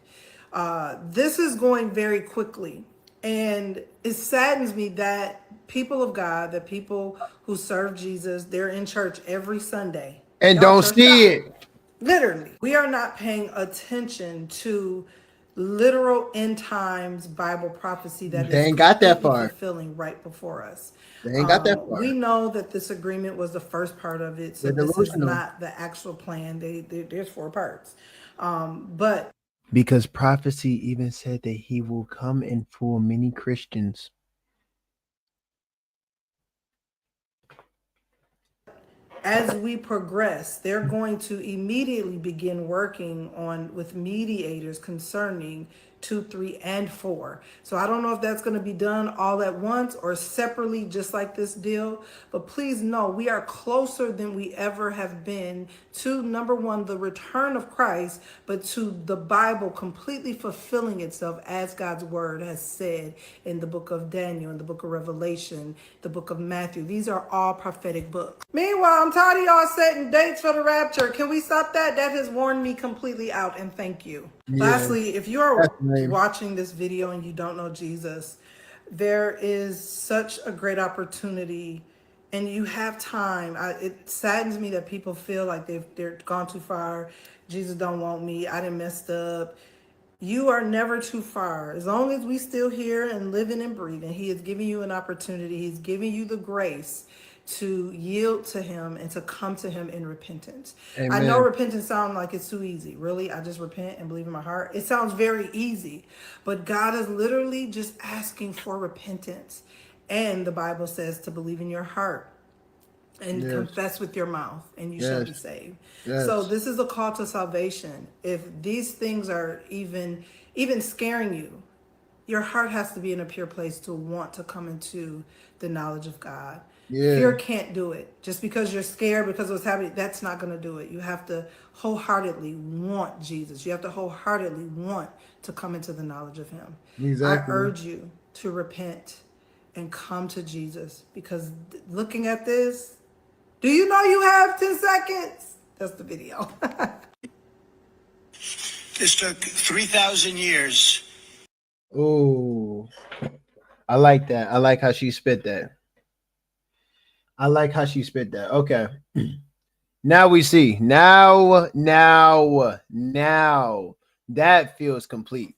This is going very quickly. And it saddens me that people of God, that people who serve Jesus, they're in church every Sunday. And Y'all don't churched see out. it. Literally. We are not paying attention to literal end times Bible prophecy that They is ain't got that completely far. fulfilling right before us. They ain't got that We far. know that this agreement was the first part of it, so They're this is delusional. not the actual plan. There's 4 parts. But Because prophecy even said that he will come and fool many Christians. as we progress, they're going to immediately begin working on with mediators concerning 2, 3, and 4. So I don't know if that's going to be done all at once or separately, just like this deal. But please know we are closer than we ever have been to, number one, the return of Christ, but to the Bible completely fulfilling itself as God's word has said in the book of Daniel, in the book of Revelation, the book of Matthew. These are all prophetic books. Meanwhile, I'm tired of y'all setting dates for the rapture. Can we stop that? That has worn me completely out, and thank you. Yeah, Lastly, if you are that's lame. watching this video and you don't know Jesus, there is such a great opportunity and you have time. It saddens me that people feel like they're gone too far. Jesus don't want me. I done messed up. You are never too far. As long as we still here and living and breathing, he is giving you an opportunity. He's giving you the grace to yield to him and to come to him in repentance. I know Amen. repentance sounds like it's too easy. Really? I just repent and believe in my heart. It sounds very easy, but God is literally just asking for repentance. And the Bible says to believe in your heart and Yes. confess with your mouth and you shall be Yes. saved. Yes. So this is a call to salvation. If these things are even scaring you, your heart has to be in a pure place to want to come into the knowledge of God. Yeah. Fear can't do it. Just because you're scared because of what's happening, that's not going to do it. You have to wholeheartedly want Jesus. You have to wholeheartedly want to come into the knowledge of him. Exactly. I urge you to repent and come to Jesus, because looking at this, do you know you have 10 seconds? That's the video. This took 3,000 years. Oh, I like that. I like how she spit that. I like how she spit that. Okay. Now we see. Now that feels complete.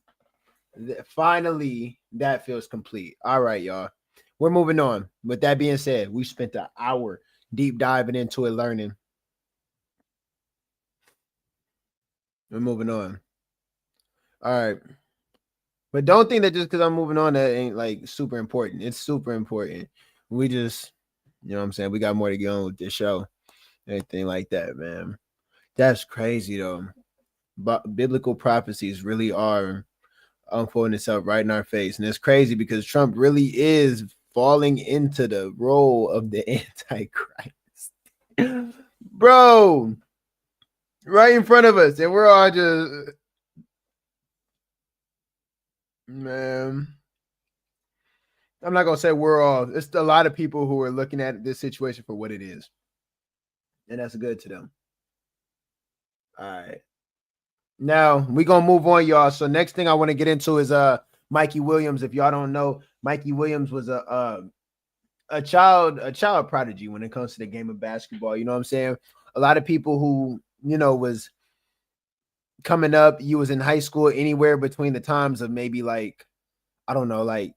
Finally, that feels complete. All right, y'all. We're moving on. With that being said, we spent an hour deep diving into it, learning. We're moving on. All right. But don't think that just because I'm moving on, that ain't like super important. It's super important. We just, you know what I'm saying? We got more to get on with this show. Anything like that, man. That's crazy though. But biblical prophecies really are unfolding itself right in our face. And it's crazy because Trump really is falling into the role of the Antichrist. Bro, right in front of us. And we're all just, man. I'm not going to say we're all. It's a lot of people who are looking at this situation for what it is. And that's good to them. All right. Now we're gonna move on, y'all. So next thing I want to get into is Mikey Williams. If y'all don't know, Mikey Williams was a child prodigy when it comes to the game of basketball. You know what I'm saying? A lot of people who, you know, was coming up, you was in high school anywhere between the times of maybe like, I don't know, like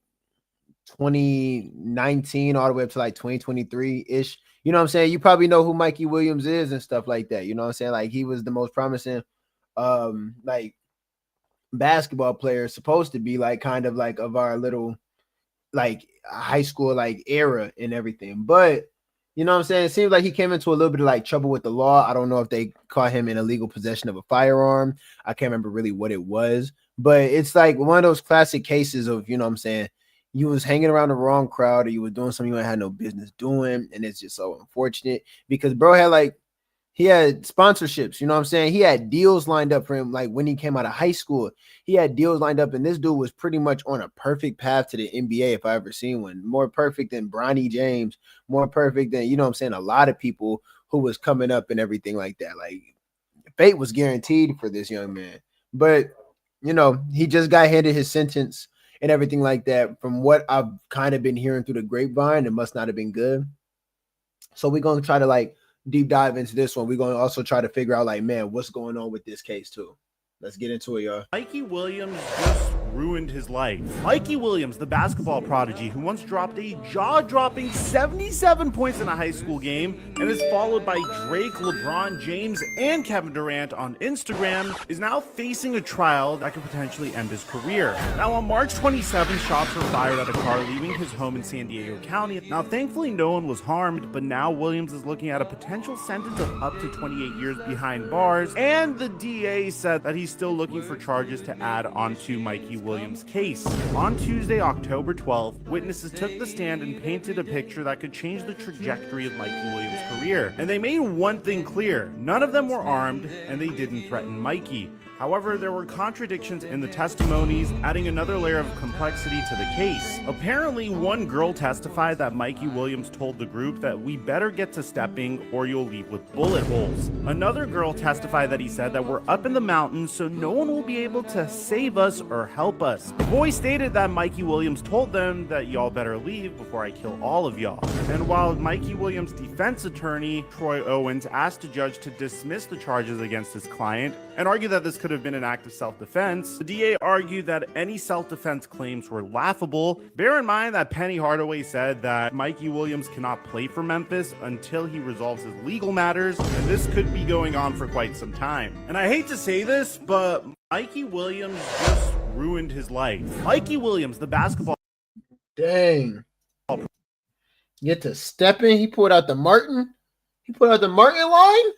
2019 all the way up to like 2023-ish. You know what I'm saying? You probably know who Mikey Williams is and stuff like that. You know what I'm saying? Like he was the most promising like basketball player, supposed to be like kind of like of our little like high school like era and everything. But you know what I'm saying? It seems like he came into a little bit of like trouble with the law. I don't know if they caught him in illegal possession of a firearm. I can't remember really what it was, but it's like one of those classic cases of, you know what I'm saying, you was hanging around the wrong crowd or you was doing something you had no business doing. And it's just so unfortunate because bro had like, he had sponsorships, you know what I'm saying? He had deals lined up for him. Like when he came out of high school, he had deals lined up, and this dude was pretty much on a perfect path to the NBA if I ever seen one. More perfect than Bronny James, more perfect than, you know what I'm saying, a lot of people who was coming up and everything like that. Like fate was guaranteed for this young man. But you know, he just got handed his sentence and everything like that. From what I've kind of been hearing through the grapevine, it must not have been good. So we're going to try to like deep dive into this one. We're going to also try to figure out like, man, what's going on with this case too. Let's get into it, y'all. Mikey Williams just ruined his life. Mikey Williams, the basketball prodigy who once dropped a jaw-dropping 77 points in a high school game and is followed by Drake, LeBron James, and Kevin Durant on Instagram, is now facing a trial that could potentially end his career. Now, on March 27th, shots were fired at a car leaving his home in San Diego County. Now, thankfully, no one was harmed, but now Williams is looking at a potential sentence of up to 28 years behind bars, and the DA said that he's still looking for charges to add onto Mikey Williams' case. On Tuesday, October 12th, witnesses took the stand and painted a picture that could change the trajectory of Mikey Williams' career. And they made one thing clear: none of them were armed, and they didn't threaten Mikey. However, there were contradictions in the testimonies, adding another layer of complexity to the case. Apparently, one girl testified that Mikey Williams told the group that we better get to stepping or you'll leave with bullet holes. Another girl testified that he said that we're up in the mountains so no one will be able to save us or help us. The boy stated that Mikey Williams told them that y'all better leave before I kill all of y'all. And while Mikey Williams' defense attorney, Troy Owens, asked the judge to dismiss the charges against his client and argued that this could have been an act of self-defense, the DA argued that any self-defense claims were laughable. Bear in mind that Penny Hardaway said that Mikey Williams cannot play for Memphis until he resolves his legal matters, and this could be going on for quite some time. And I hate to say this, but Mikey Williams just ruined his life. Mikey Williams, the basketball... Dang. Get to stepping. He pulled out the Martin. He pulled out the Martin line.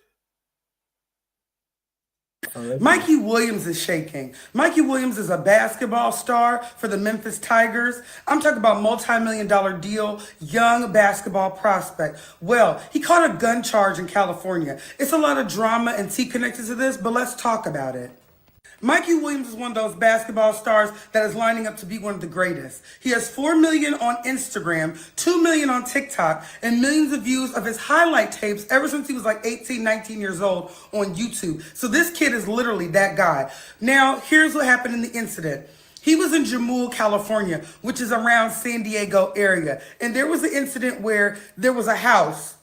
Mikey Williams is shaking. Mikey Williams is a basketball star for the Memphis Tigers. I'm talking about multi-million-dollar deal, young basketball prospect. Well, he caught a gun charge in California. It's a lot of drama and tea connected to this, but let's talk about it. Mikey Williams is one of those basketball stars that is lining up to be one of the greatest. He has 4 million on Instagram, 2 million on TikTok, and millions of views of his highlight tapes ever since he was like 18, 19 years old on YouTube. So this kid is literally that guy. Now, here's what happened in the incident. He was in Jamul, California, which is around San Diego area. And there was an incident where there was a house.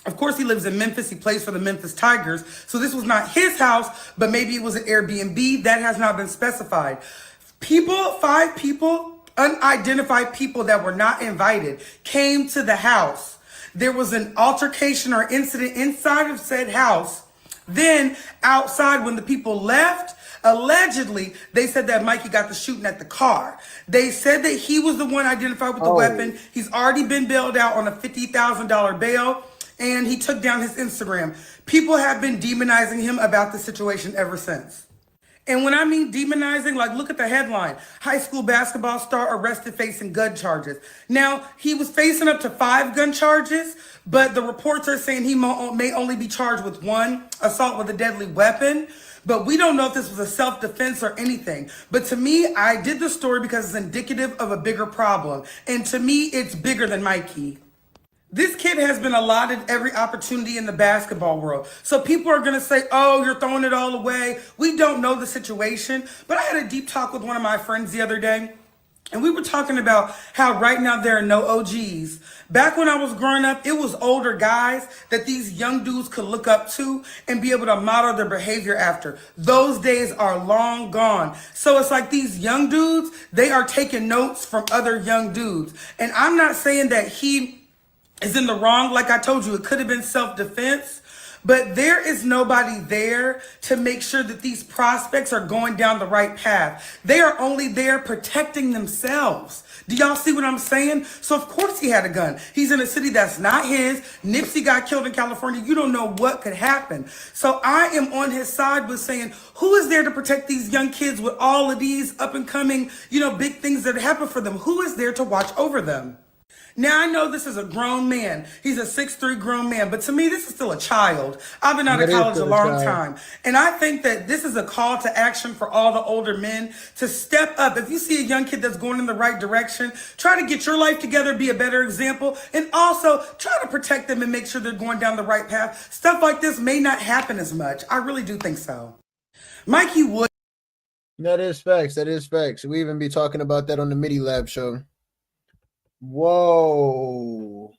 Of course, he lives in Memphis. He plays for the Memphis Tigers. So this was not his house, but maybe it was an Airbnb. That has not been specified. 5 people, unidentified people that were not invited, came to the house. There was an altercation or incident inside of said house. Then outside, when the people left, allegedly, they said that Mikey got the shooting at the car. They said that he was the one identified with the weapon. He's already been bailed out on a $50,000 bail. And he took down his Instagram. People have been demonizing him about the situation ever since. And when I mean demonizing, like, look at the headline. High school basketball star arrested facing gun charges. Now, he was facing up to 5 gun charges, but the reports are saying he may only be charged with 1, assault with a deadly weapon. But we don't know if this was a self-defense or anything. But to me, I did the story because it's indicative of a bigger problem. And to me, it's bigger than Mikey. This kid has been allotted every opportunity in the basketball world. So people are going to say, oh, you're throwing it all away. We don't know the situation. But I had a deep talk with one of my friends the other day. And we were talking about how right now there are no OGs. Back when I was growing up, it was older guys that these young dudes could look up to and be able to model their behavior after. Those days are long gone. So it's like these young dudes, they are taking notes from other young dudes. And I'm not saying that he is in the wrong. Like I told you, it could have been self-defense, but there is nobody there to make sure that these prospects are going down the right path. They are only there protecting themselves. Do y'all see what I'm saying? So of course he had a gun. He's in a city that's not his. Nipsey got killed in California. You don't know what could happen. So I am on his side with saying, who is there to protect these young kids with all of these up and coming, big things that happen for them? Who is there to watch over them? Now, I know this is a grown man. He's a 6'3" grown man. But to me, this is still a child. I've been out of college a long time. And I think that this is a call to action for all the older men to step up. If you see a young kid that's going in the right direction, try to get your life together, be a better example, and also try to protect them and make sure they're going down the right path. Stuff like this may not happen as much. I really do think so. Mikey Wood. That is facts. That is facts. We even be talking about that on the MIDI Lab show. Whoa.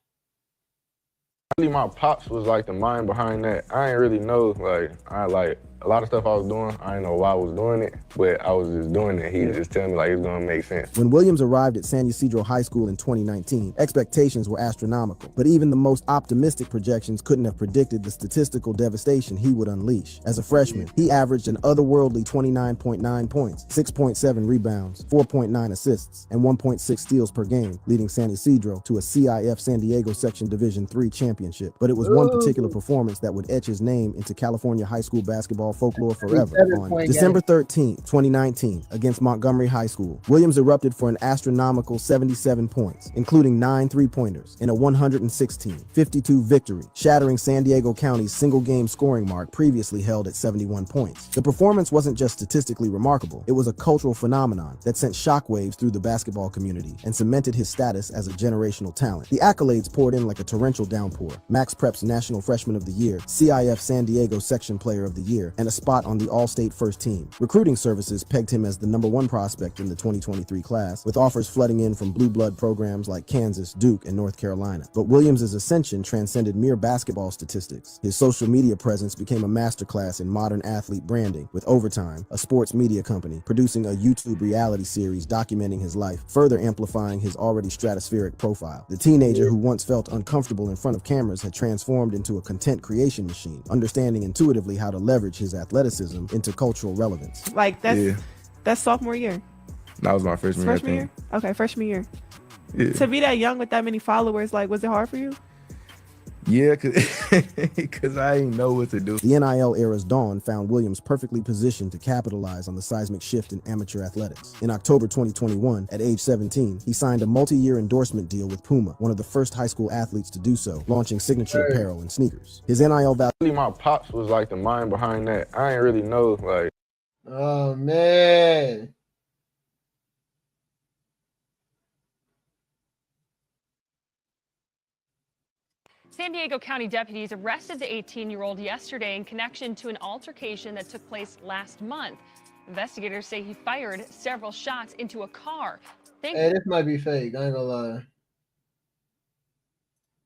Really, my pops was like the mind behind that. I ain't really know, like a lot of stuff I was doing, I didn't know why I was doing it, but I was just doing it. He just telling me like it's gonna make sense. When Williams arrived at San Ysidro High School in 2019, expectations were astronomical, but even the most optimistic projections couldn't have predicted the statistical devastation he would unleash. As a freshman, he averaged an otherworldly 29.9 points, 6.7 rebounds, 4.9 assists, and 1.6 steals per game, leading San Ysidro to a CIF San Diego Section Division III championship. But it was one particular performance that would etch his name into California high school basketball folklore forever. On December 13, 2019, against Montgomery High School, Williams erupted for an astronomical 77 points, including 9 three-pointers, in a 116-52 victory, shattering San Diego County's single-game scoring mark previously held at 71 points. The performance wasn't just statistically remarkable, it was a cultural phenomenon that sent shockwaves through the basketball community and cemented his status as a generational talent. The accolades poured in like a torrential downpour: Max Prep's National Freshman of the Year, CIF San Diego Section Player of the Year, and a spot on the All-State First Team. Recruiting services pegged him as the #1 prospect in the 2023 class, with offers flooding in from blue blood programs like Kansas, Duke, and North Carolina. But Williams' ascension transcended mere basketball statistics. His social media presence became a masterclass in modern athlete branding, with Overtime, a sports media company, producing a YouTube reality series documenting his life, further amplifying his already stratospheric profile. The teenager who once felt uncomfortable in front of cameras had transformed into a content creation machine, understanding intuitively how to leverage his athleticism into cultural relevance. Like that's sophomore year. That was my freshman year. Freshman year? Okay, freshman year. Yeah. To be that young with that many followers, like, was it hard for you? Yeah, cause I didn't know what to do. The NIL era's dawn found Williams perfectly positioned to capitalize on the seismic shift in amateur athletics. In October 2021, at age 17, he signed a multi-year endorsement deal with Puma, one of the first high school athletes to do so, launching signature apparel and sneakers. His NIL value. Really, my pops was like the mind behind that. I ain't really know, like. Oh man. San Diego County deputies arrested the 18-year-old yesterday in connection to an altercation that took place last month. Investigators say he fired several shots into a car. Hey, this might be fake. I ain't gonna lie.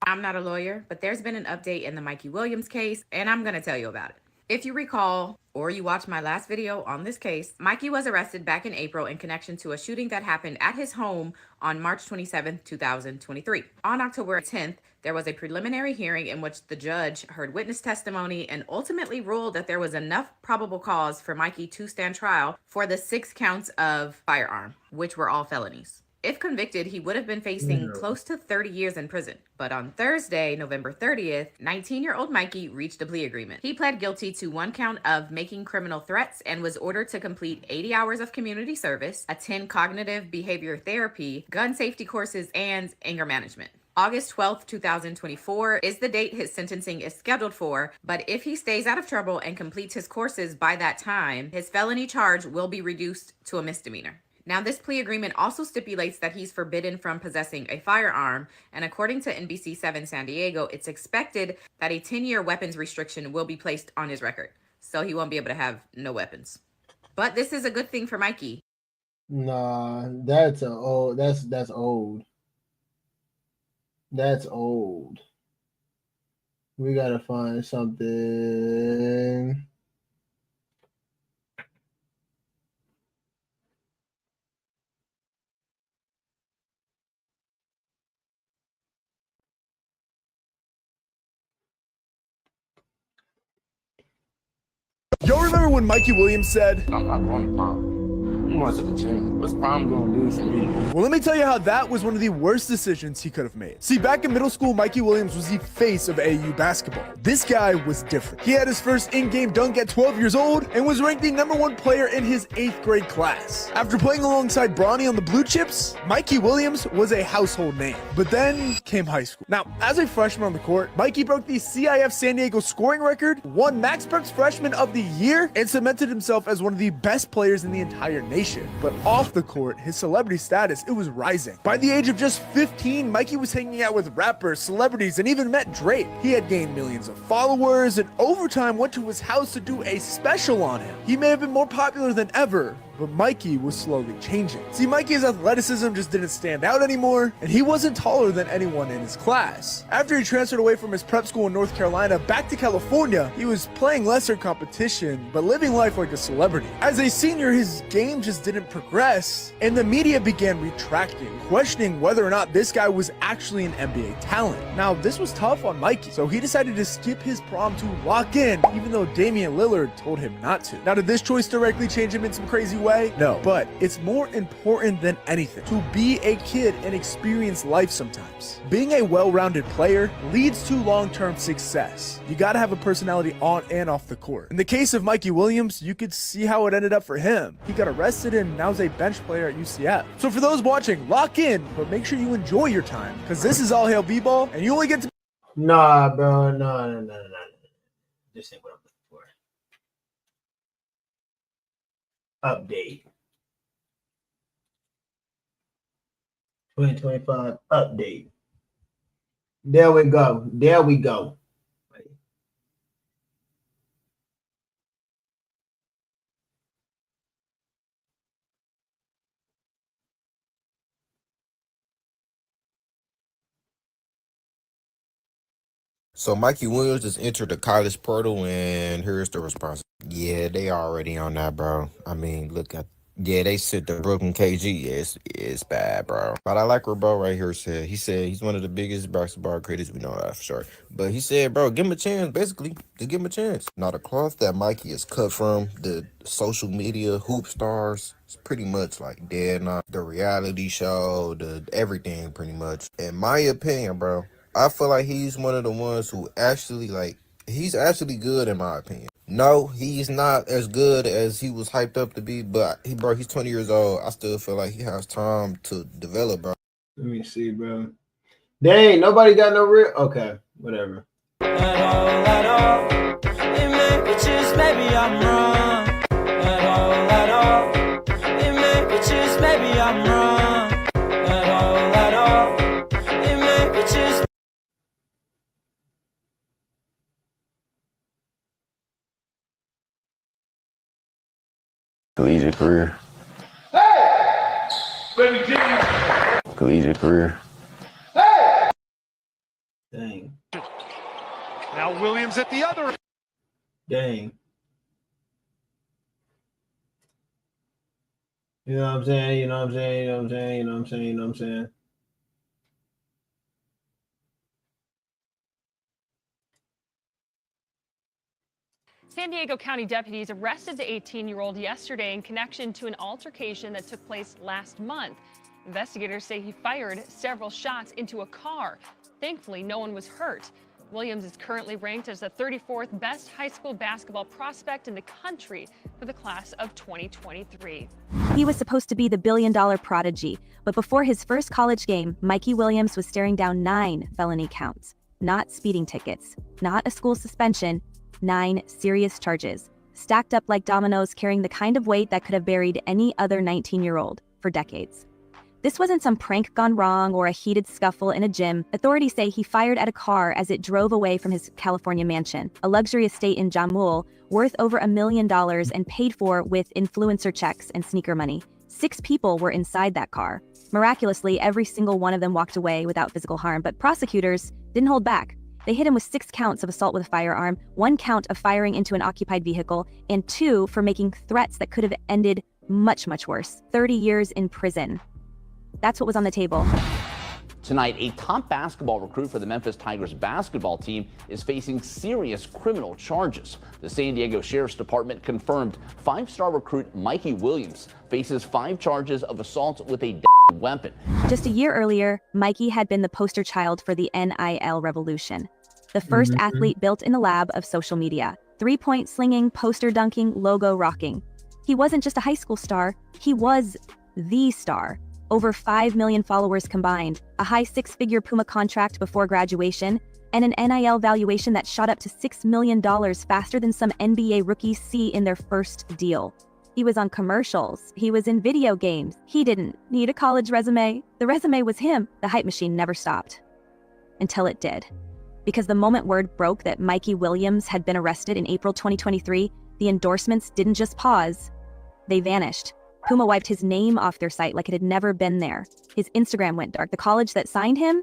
I'm not a lawyer, but there's been an update in the Mikey Williams case, and I'm going to tell you about it. If you recall, or you watched my last video on this case, Mikey was arrested back in April in connection to a shooting that happened at his home on March 27, 2023. On October 10th, there was a preliminary hearing in which the judge heard witness testimony and ultimately ruled that there was enough probable cause for Mikey to stand trial for the 6 counts of firearm, which were all felonies. If convicted, he would have been facing close to 30 years in prison. But on Thursday, November 30th, 19-year-old Mikey reached a plea agreement. He pled guilty to 1 count of making criminal threats and was ordered to complete 80 hours of community service, attend cognitive behavior therapy, gun safety courses, and anger management. August 12th, 2024 is the date his sentencing is scheduled for, but if he stays out of trouble and completes his courses by that time, his felony charge will be reduced to a misdemeanor. Now, this plea agreement also stipulates that he's forbidden from possessing a firearm, and according to NBC7 San Diego, it's expected that a 10-year weapons restriction will be placed on his record, so he won't be able to have no weapons. But this is a good thing for Mikey. Nah, that's old. That's old. That's old. We gotta find something. Y'all remember when Mikey Williams said, I'm not going to prom. I'm going to the gym. What's prom going to do for me? Well, let me tell you how that was one of the worst decisions he could have made. See, back in middle school, Mikey Williams was the face of AU basketball. This guy was different. He had his first in-game dunk at 12 years old and was ranked the #1 player in his 8th grade class. After playing alongside Bronny on the Blue Chips, Mikey Williams was a household name. But then came high school. Now, as a freshman on the court, Mikey broke the CIF San Diego scoring record, won Max Prep's Freshman of the Year, and cemented himself as one of the best players in the entire nation. But off the court, his celebrity status, it was rising. By the age of just 15, Mikey was hanging out with rappers, celebrities, and even met Drake. He had gained millions of followers, and Overtime went to his house to do a special on him. He may have been more popular than ever, but Mikey was slowly changing. See, Mikey's athleticism just didn't stand out anymore, and he wasn't taller than anyone in his class. After he transferred away from his prep school in North Carolina back to California, he was playing lesser competition, but living life like a celebrity. As a senior, his game just didn't progress, and the media began retracting, questioning whether or not this guy was actually an NBA talent. Now, this was tough on Mikey, so he decided to skip his prom to lock in, even though Damian Lillard told him not to. Now, did this choice directly change him in some crazy way? No, but it's more important than anything to be a kid and experience life sometimes. Being a well-rounded player leads to long-term success. You gotta have a personality on and off the court. In the case of Mikey Williams, you could see how it ended up for him. He got arrested and now is a bench player at UCF. So for those watching, lock in, but make sure you enjoy your time, because this is All Hail B-Ball, and you only get to... Nah, bro, no. This ain't what I'm looking for. Update. 2025 update. There we go. So Mikey Williams just entered the college portal, and here's the response. Yeah, they already on that, bro. I mean, look at, yeah, they sit the Brooklyn KG. It's bad, bro. But I like what bro right here said. He said he's one of the biggest basketball critics. We know that for sure. But he said, bro, give him a chance, basically. Just give him a chance. Now, the cloth that Mikey is cut from, the social media hoop stars, it's pretty much like dead now. The reality show, the everything, pretty much. In my opinion, bro, I feel like he's one of the ones who actually, like, he's actually good in my opinion. No, he's not as good as he was hyped up to be, but he's 20 years old. I still feel like he has time to develop, bro. Let me see, bro. Dang, nobody got no real. Okay, whatever. Maybe I'm wrong. At all. It may be just maybe I'm wrong. At all. It may be just. Collegiate career. Collegiate career. Dang. Now Williams at the other. Dang. You know what I'm saying? San Diego County deputies arrested the 18-year-old yesterday in connection to an altercation that took place last month. Investigators say he fired several shots into a car. Thankfully, no one was hurt. Williams is currently ranked as the 34th best high school basketball prospect in the country for the class of 2023. He was supposed to be the billion-dollar prodigy, but before his first college game, Mikey Williams was staring down 9 felony counts. Not speeding tickets, not a school suspension, 9 serious charges, stacked up like dominoes, carrying the kind of weight that could have buried any other 19-year-old for decades. This wasn't some prank gone wrong or a heated scuffle in a gym. Authorities say he fired at a car as it drove away from his California mansion, a luxury estate in Jamul, worth over $1 million and paid for with influencer checks and sneaker money. 6 people were inside that car. Miraculously, every single one of them walked away without physical harm, but prosecutors didn't hold back. They hit him with 6 counts of assault with a firearm, 1 count of firing into an occupied vehicle, and 2 for making threats that could have ended much, much worse. 30 years in prison. That's what was on the table. Tonight, a top basketball recruit for the Memphis Tigers basketball team is facing serious criminal charges. The San Diego Sheriff's Department confirmed 5-star recruit Mikey Williams faces 5 charges of assault with a weapon. Just a year earlier, Mikey had been the poster child for the NIL revolution. The first athlete built in the lab of social media. 3-point slinging, poster dunking, logo rocking. He wasn't just a high school star, he was the star. Over 5 million followers combined, a high 6-figure Puma contract before graduation, and an NIL valuation that shot up to $6 million faster than some NBA rookies see in their first deal. He was on commercials, he was in video games. He didn't need a college resume. The resume was him. The hype machine never stopped. Until it did. Because the moment word broke that Mikey Williams had been arrested in April 2023, the endorsements didn't just pause, they vanished. Puma wiped his name off their site like it had never been there. His Instagram went dark. The college that signed him?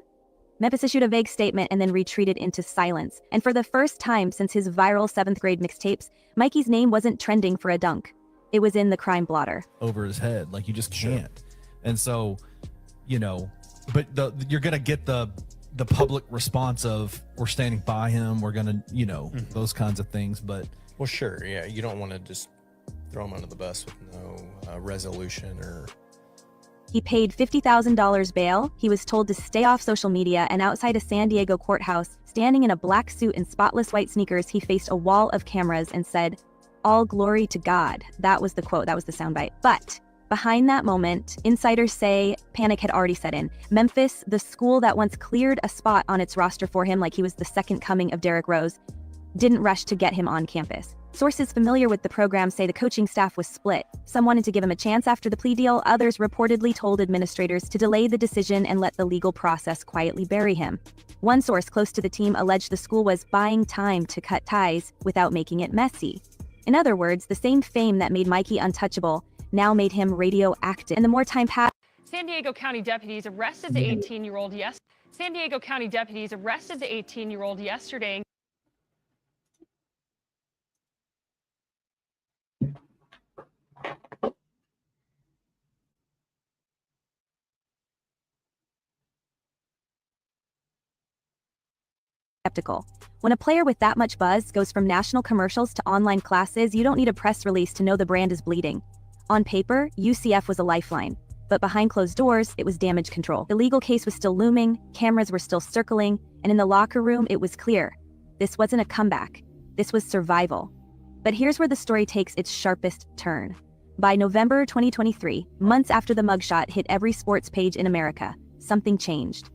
Memphis issued a vague statement and then retreated into silence. And for the first time since his viral 7th grade mixtapes, Mikey's name wasn't trending for a dunk. It was in the crime blotter. Over his head, like you just can't. And so, you know, but you're gonna get the public response of we're standing by him, we're gonna, you know, those kinds of things. But well, sure, yeah, you don't want to just throw him under the bus with no resolution or. He paid $50,000 bail. He was told to stay off social media, and outside a San Diego courthouse, standing in a black suit and spotless white sneakers, he faced a wall of cameras and said, "All glory to God." That was the quote, that was the soundbite. But behind that moment, insiders say panic had already set in. Memphis, the school that once cleared a spot on its roster for him like he was the second coming of Derrick Rose, didn't rush to get him on campus. Sources familiar with the program say the coaching staff was split. Some wanted to give him a chance after the plea deal, others reportedly told administrators to delay the decision and let the legal process quietly bury him. One source close to the team alleged the school was buying time to cut ties without making it messy. In other words, the same fame that made Mikey untouchable now made him radioactive. And the more time passed, San Diego County deputies arrested the 18-year-old yesterday. skeptical. When a player with that much buzz goes from national commercials to online classes, you don't need a press release to know the brand is bleeding. On paper, UCF was a lifeline, but behind closed doors, it was damage control. The legal case was still looming, cameras were still circling, and in the locker room, it was clear. This wasn't a comeback. This was survival. But here's where the story takes its sharpest turn. By November 2023, months after the mugshot hit every sports page in America, something changed.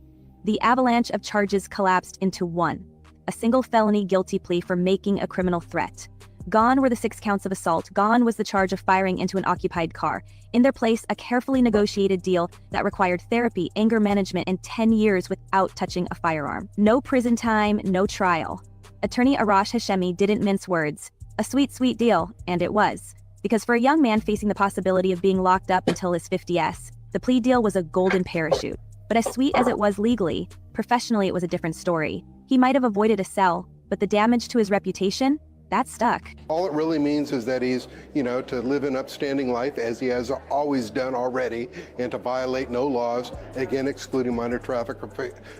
The avalanche of charges collapsed into one: a single felony guilty plea for making a criminal threat. Gone were the 6 counts of assault. Gone was the charge of firing into an occupied car. In their place, a carefully negotiated deal that required therapy, anger management, and 10 years without touching a firearm. No prison time, no trial. Attorney Arash Hashemi didn't mince words. A sweet, sweet deal, and it was. Because for a young man facing the possibility of being locked up until his 50s, the plea deal was a golden parachute. But as sweet as it was legally, professionally it was a different story. He might have avoided a cell, but the damage to his reputation, that stuck. All it really means is that he's, to live an upstanding life as he has always done already, and to violate no laws, again excluding minor traffic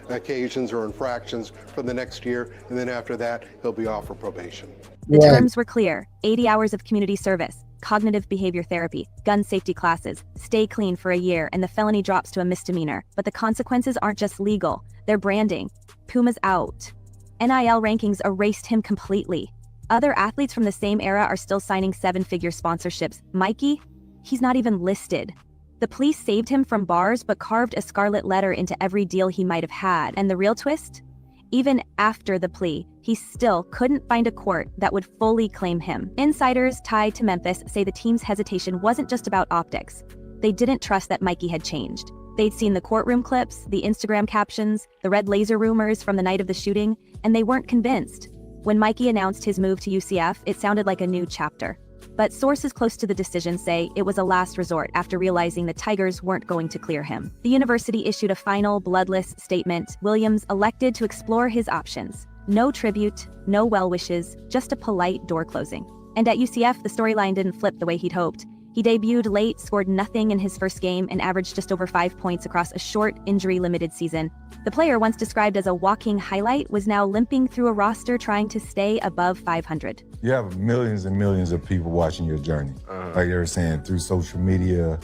occasions or infractions for the next year, and then after that, he'll be off for probation. The terms were clear: 80 hours of community service, cognitive behavior therapy, gun safety classes, stay clean for a year, and the felony drops to a misdemeanor. But the consequences aren't just legal, they're branding. Puma's out. NIL rankings erased him completely. Other athletes from the same era are still signing 7-figure sponsorships. Mikey? He's not even listed. The police saved him from bars but carved a scarlet letter into every deal he might have had. And the real twist? Even after the plea, he still couldn't find a court that would fully claim him. Insiders tied to Memphis say the team's hesitation wasn't just about optics. They didn't trust that Mikey had changed. They'd seen the courtroom clips, the Instagram captions, the red laser rumors from the night of the shooting, and they weren't convinced. When Mikey announced his move to UCF, it sounded like a new chapter. But sources close to the decision say it was a last resort after realizing the Tigers weren't going to clear him. The university issued a final, bloodless statement. Williams elected to explore his options. No tribute, no well wishes, just a polite door closing. And at UCF, the storyline didn't flip the way he'd hoped. He debuted late, scored nothing in his first game, and averaged just over 5 points across a short, injury-limited season. The player, once described as a walking highlight, was now limping through a roster trying to stay above 500. You have millions and millions of people watching your journey. Like they were saying, through social media,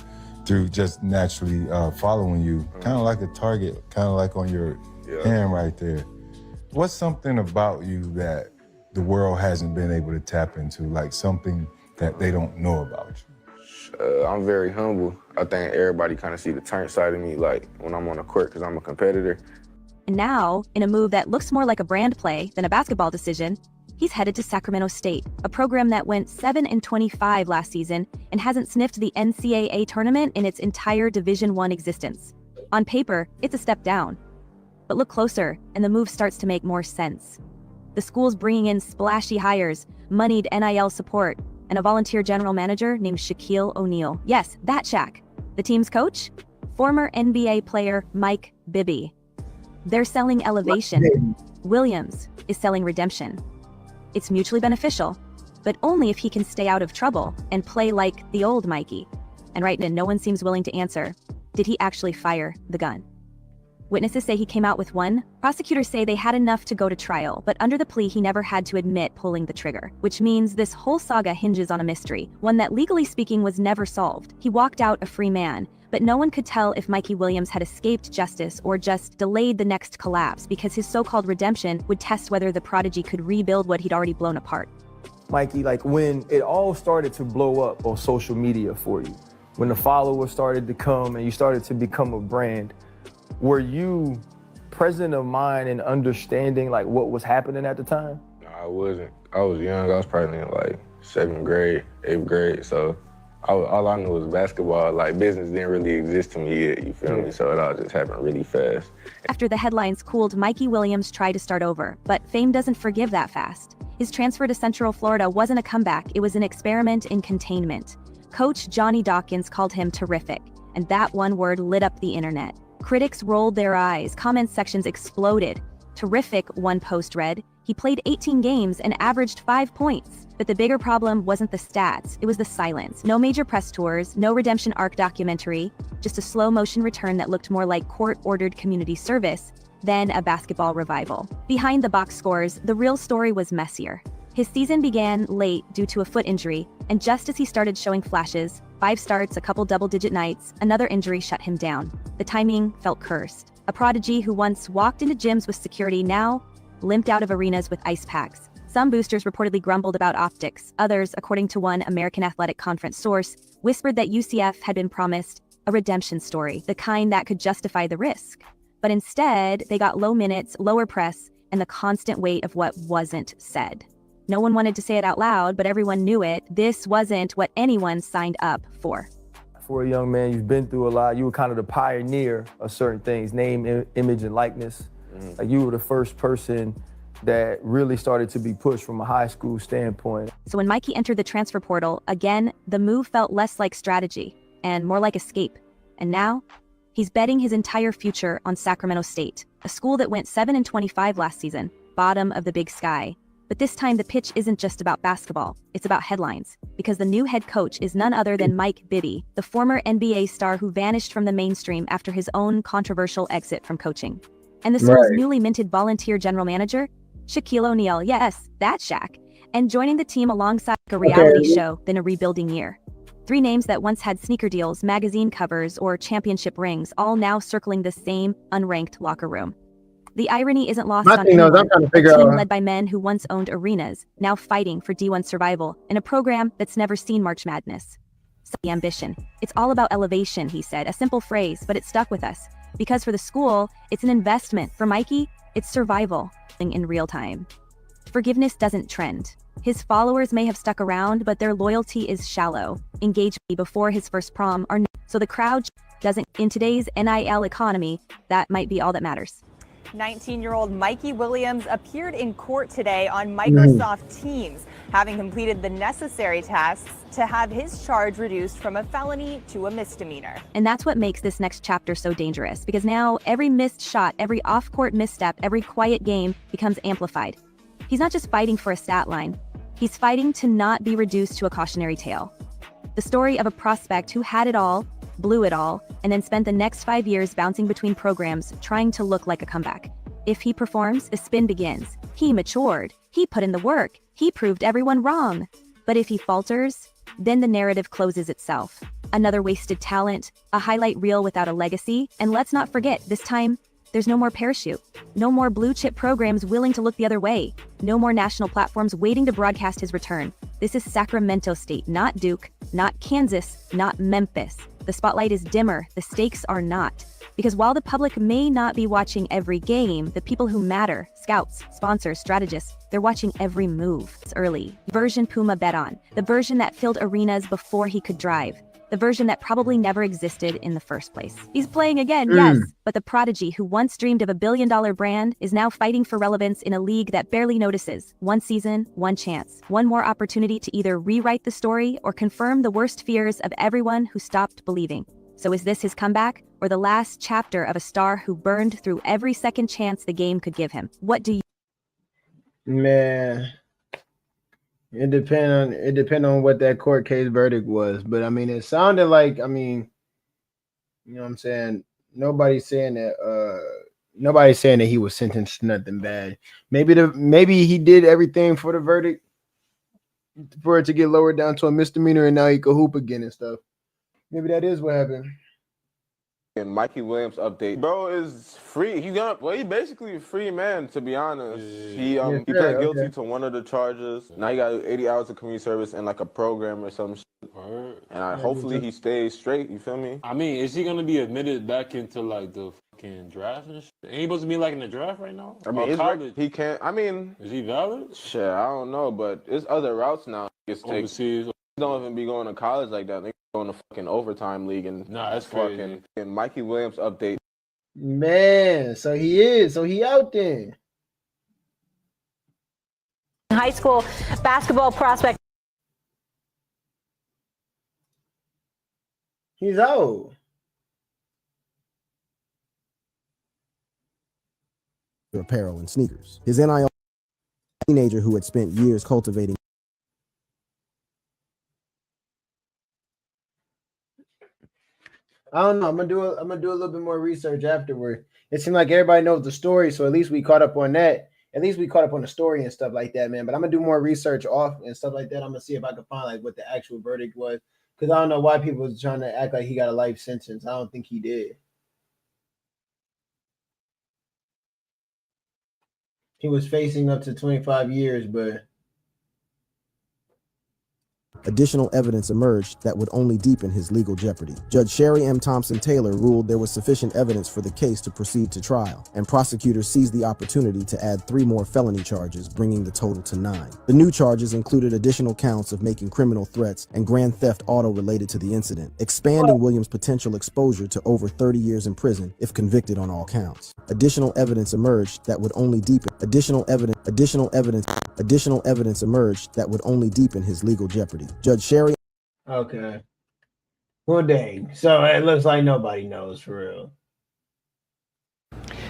through just naturally following you. Kind of like a target, kind of like on your hand right there. What's something about you that the world hasn't been able to tap into, like something that they don't know about you? I'm very humble. I think everybody kind of see the turn side of me, like when I'm on the court, because I'm a competitor. And now, in a move that looks more like a brand play than a basketball decision, he's headed to Sacramento State, a program that went 7-25 last season and hasn't sniffed the NCAA tournament in its entire Division I existence. On paper, it's a step down. But look closer, and the move starts to make more sense. The school's bringing in splashy hires, moneyed NIL support, and a volunteer general manager named Shaquille O'Neal. Yes, that Shaq. The team's coach? Former NBA player Mike Bibby. They're selling elevation. Williams is selling redemption. It's mutually beneficial, but only if he can stay out of trouble and play like the old Mikey. And right now, no one seems willing to answer. Did he actually fire the gun? Witnesses say he came out with one. Prosecutors say they had enough to go to trial, but under the plea, he never had to admit pulling the trigger, which means this whole saga hinges on a mystery, one that legally speaking was never solved. He walked out a free man, but no one could tell if Mikey Williams had escaped justice or just delayed the next collapse because his so-called redemption would test whether the prodigy could rebuild what he'd already blown apart. Mikey, like when it all started to blow up on social media for you, when the followers started to come and you started to become a brand, were you present of mind and understanding like what was happening at the time? No, I wasn't. I was young. I was probably in like 7th grade, 8th grade. So all I knew was basketball. Like business didn't really exist to me yet, you feel me? So it all just happened really fast. After the headlines cooled, Mikey Williams tried to start over, but fame doesn't forgive that fast. His transfer to Central Florida wasn't a comeback, it was an experiment in containment. Coach Johnny Dawkins called him terrific, and that one word lit up the internet. Critics rolled their eyes, comment sections exploded. Terrific, one post read. He played 18 games and averaged 5 points. But the bigger problem wasn't the stats, it was the silence. No major press tours, no redemption arc documentary, just a slow motion return that looked more like court-ordered community service than a basketball revival. Behind the box scores, the real story was messier. His season began late due to a foot injury, and just as he started showing flashes, 5 starts, a couple double-digit nights, another injury shut him down. The timing felt cursed. A prodigy who once walked into gyms with security now limped out of arenas with ice packs. Some boosters reportedly grumbled about optics. Others, according to one American Athletic Conference source, whispered that UCF had been promised a redemption story, the kind that could justify the risk. But instead, they got low minutes, lower press, and the constant weight of what wasn't said. No one wanted to say it out loud, but everyone knew it. This wasn't what anyone signed up for. For a young man, you've been through a lot. You were kind of the pioneer of certain things, name, image, and likeness. Like you were the first person that really started to be pushed from a high school standpoint. So when Mikey entered the transfer portal, again, the move felt less like strategy and more like escape. And now, he's betting his entire future on Sacramento State, a school that went 7-25 last season, bottom of the Big Sky. But this time the pitch isn't just about basketball, it's about headlines, because the new head coach is none other than Mike Bibby, the former NBA star who vanished from the mainstream after his own controversial exit from coaching. And the school's newly minted volunteer general manager, Shaquille O'Neal, yes, that Shaq, and joining the team alongside a reality show than a rebuilding year. 3 names that once had sneaker deals, magazine covers, or championship rings, all now circling the same unranked locker room. The irony isn't lost on anyone. A team led by men who once owned arenas, now fighting for D1 survival in a program that's never seen March Madness. So the ambition. It's all about elevation, he said, a simple phrase, but it stuck with us. Because for the school, it's an investment. For Mikey, it's survival in real time. Forgiveness doesn't trend. His followers may have stuck around, but their loyalty is shallow. Engaged before his first prom or no. So the crowd doesn't. In today's NIL economy, that might be all that matters. 19-year-old Mikey Williams appeared in court today on Microsoft Teams, having completed the necessary tasks to have his charge reduced from a felony to a misdemeanor. And that's what makes this next chapter so dangerous, because now every missed shot, every off-court misstep, every quiet game becomes amplified. He's not just fighting for a stat line, he's fighting to not be reduced to a cautionary tale. The story of a prospect who had it all, blew it all, and then spent the next 5 years bouncing between programs trying to look like a comeback. If he performs, the spin begins. He matured. He put in the work. He proved everyone wrong. But if he falters, then the narrative closes itself. Another wasted talent, a highlight reel without a legacy, and let's not forget, this time, there's no more parachute. No more blue-chip programs willing to look the other way. No more national platforms waiting to broadcast his return. This is Sacramento State, not Duke, not Kansas, not Memphis. The spotlight is dimmer, the stakes are not. Because while the public may not be watching every game, the people who matter, scouts, sponsors, strategists, they're watching every move. It's early. Version Puma bet on, the version that filled arenas before he could drive. the version that probably never existed in the first place. He's playing again, yes, but the prodigy who once dreamed of a billion-dollar brand is now fighting for relevance in a league that barely notices. One season, one chance, one more opportunity to either rewrite the story or confirm the worst fears of everyone who stopped believing. So is this his comeback, or the last chapter of a star who burned through every second chance the game could give him? What do you... Man, it depend on what that court case verdict was, but I mean, it sounded like, I mean, you know what I'm saying? Nobody's saying that he was sentenced to nothing bad. Maybe he did everything for the verdict for it to get lowered down to a misdemeanor, and now he could hoop again and stuff. Maybe that is what happened. And Mikey Williams update, bro, is free. He basically a free man, to be honest. He pled guilty to one of the charges. Now he got 80 hours of community service and like a program or some shit. And hopefully he stays straight. You feel me? I mean, is he gonna be admitted back into like the fucking draft and shit? Ain't he supposed to be like in the draft right now? I mean, he can't. I mean, is he valid? Shit, I don't know, but there's other routes now. Overseas. Don't even be going to college like that. They going to fucking overtime league and that's fucking crazy. And Mikey Williams update. Man, so he out there. High school basketball prospect. He's out. Apparel and sneakers. His NIL teenager who had spent years cultivating. I don't know. I'm gonna do a little bit more research afterward. It seemed like everybody knows the story, so at least we caught up on that. At least we caught up on the story and stuff like that, man. But I'm gonna do more research off and stuff like that. I'm gonna see if I can find like what the actual verdict was, because I don't know why people was trying to act like he got a life sentence. I don't think he did. He was facing up to 25 years, but Additional evidence emerged that would only deepen his legal jeopardy. Judge Sherry M. Thompson Taylor ruled there was sufficient evidence for the case to proceed to trial, and prosecutors seized the opportunity to add 3 more felony charges, bringing the total to 9. The new charges included additional counts of making criminal threats and grand theft auto related to the incident, expanding Williams' potential exposure to over 30 years in prison if convicted on all counts. Additional evidence emerged that would only deepen Additional evidence emerged that would only deepen his legal jeopardy. Judge Sherry. Okay. Well, dang. So it looks like nobody knows for real.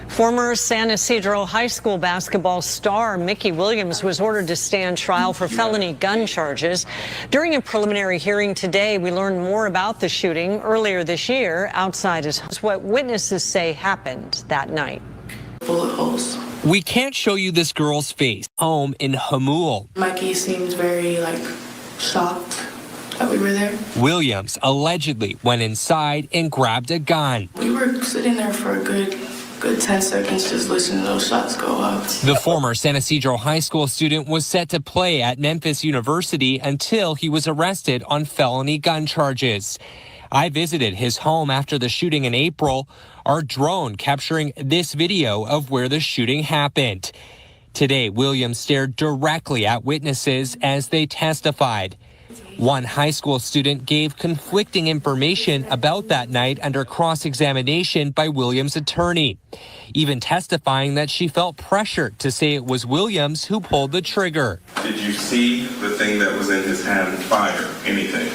Former San Ysidro High School basketball star Mikey Williams was ordered to stand trial for felony gun charges. During a preliminary hearing today, we learned more about the shooting earlier this year outside his house. What witnesses say happened that night. Bullet holes. We can't show you this girl's face. Home in Hamul. Mikey seems very shocked that we were there. Williams allegedly went inside and grabbed a gun. We were sitting there for a good 10 seconds just listening to those shots go off. The former San Ysidro High School student was set to play at Memphis University until he was arrested on felony gun charges. I visited his home after the shooting in April, our drone capturing this video of where the shooting happened. Today, Williams stared directly at witnesses as they testified. One high school student gave conflicting information about that night under cross-examination by Williams' attorney, even testifying that she felt pressured to say it was Williams who pulled the trigger. Did you see the thing that was in his hand fire anything?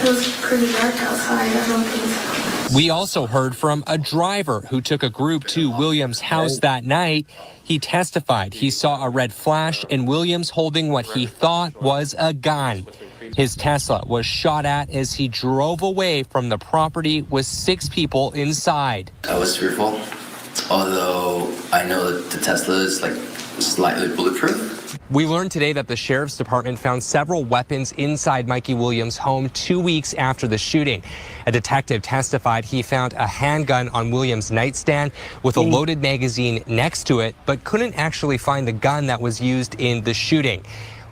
It was pretty dark outside. I don't think so. We also heard from a driver who took a group to Williams' house that night. He testified he saw a red flash and Williams holding what he thought was a gun. His Tesla was shot at as he drove away from the property with 6 people inside. I was fearful, although I know that the Tesla is slightly bulletproof. We learned today that the sheriff's department found several weapons inside Mikey Williams' home 2 weeks after the shooting. A detective testified he found a handgun on Williams' nightstand with a loaded magazine next to it, but couldn't actually find the gun that was used in the shooting.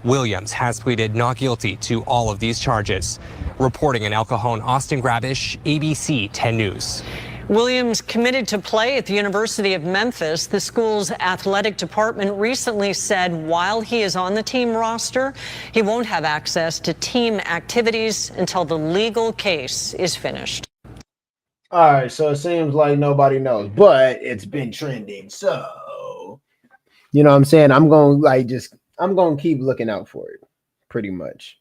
Williams has pleaded not guilty to all of these charges. Reporting in El Cajon, Austin Grabish, ABC 10 News. Williams committed to play at the University of Memphis. The school's athletic department recently said while he is on the team roster, he won't have access to team activities until the legal case is finished. All right, so it seems like nobody knows, but it's been trending. So, you know what I'm saying? I'm going to keep looking out for it, pretty much.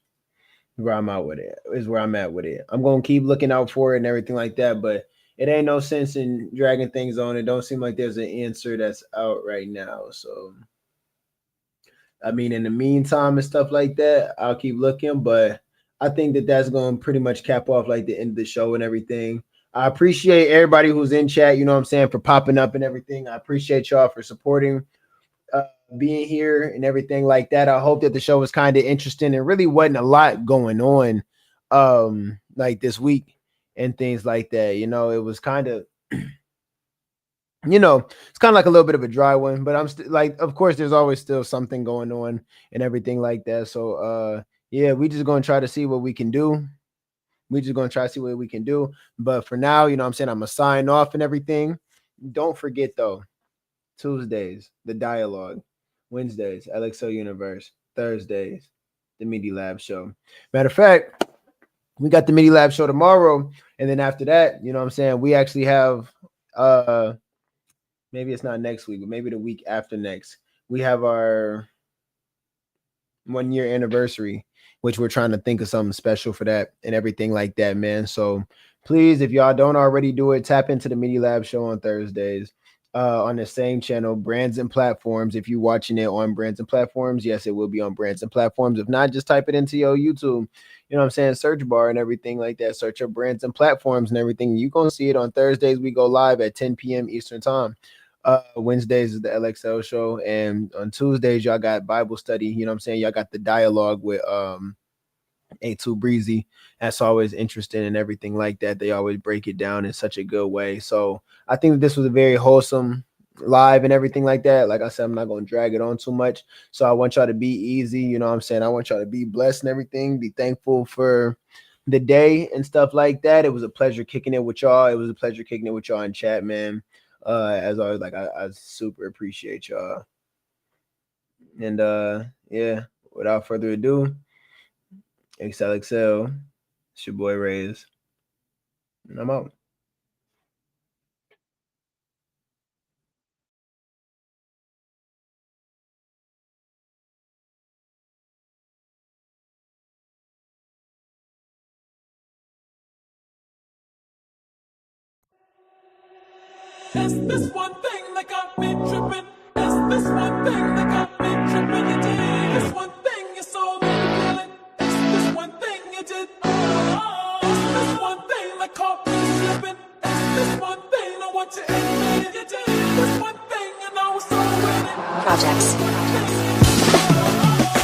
Where I'm at with it. I'm going to keep looking out for it and everything like that, but it ain't no sense in dragging things on. It don't seem like there's an answer that's out right now. So, I mean, in the meantime and stuff like that, I'll keep looking, but I think that that's going to pretty much cap off like the end of the show and everything. I appreciate everybody who's in chat, you know what I'm saying, for popping up and everything. I appreciate y'all for supporting, being here and everything like that. I hope that the show was kind of interesting. And really wasn't a lot going on like this week and things like that. You know, it was kind of, you know, it's kind of like a little bit of a dry one, but I'm still like, of course, there's always still something going on and everything like that. So, yeah, we just going to try to see what we can do. But for now, you know what I'm saying, I'm going to sign off and everything. Don't forget, though, Tuesdays, the dialogue. Wednesdays, LXL Unxverse. Thursdays, the Media Lab show. Matter of fact, we got the Media Lab show tomorrow. And then after that, you know what I'm saying, we actually have, maybe it's not next week, but maybe the week after next, we have our 1 year anniversary, which we're trying to think of something special for that and everything like that, man. So please, if y'all don't already do it, tap into the Media Lab show on Thursdays on the same channel, Brands and Platforms. If you're watching it on Brands and Platforms, yes, it will be on Brands and Platforms. If not, just type it into your YouTube, you know what I'm saying, search bar and everything like that. Search up Brands and Platforms and everything. You're going to see it on Thursdays. We go live at 10 p.m. Eastern time. Wednesdays is the LXL show, and on Tuesdays y'all got Bible study. You know what I'm saying, y'all got the dialogue with A2 Breezy. That's always interesting and everything like that. They always break it down in such a good way. So I think that this was a very wholesome live and everything like that. Like I said, I'm not going to drag it on too much. So I want y'all to be easy. You know what I'm saying? I want y'all to be blessed and everything. Be thankful for the day and stuff like that. It was a pleasure kicking it with y'all. It was a pleasure kicking it with y'all in chat, man. As always, like I super appreciate y'all. And yeah, without further ado, XLXL, it's your boy Reyes, and I'm out. It's this one thing that got me tripping. It's this one thing that got me tripping. You did this one thing, you saw me feeling. It's this one thing you did. It's this one thing that caught me slipping. It's this one thing I want to admit. You did this one thing and I was so winning. Projects.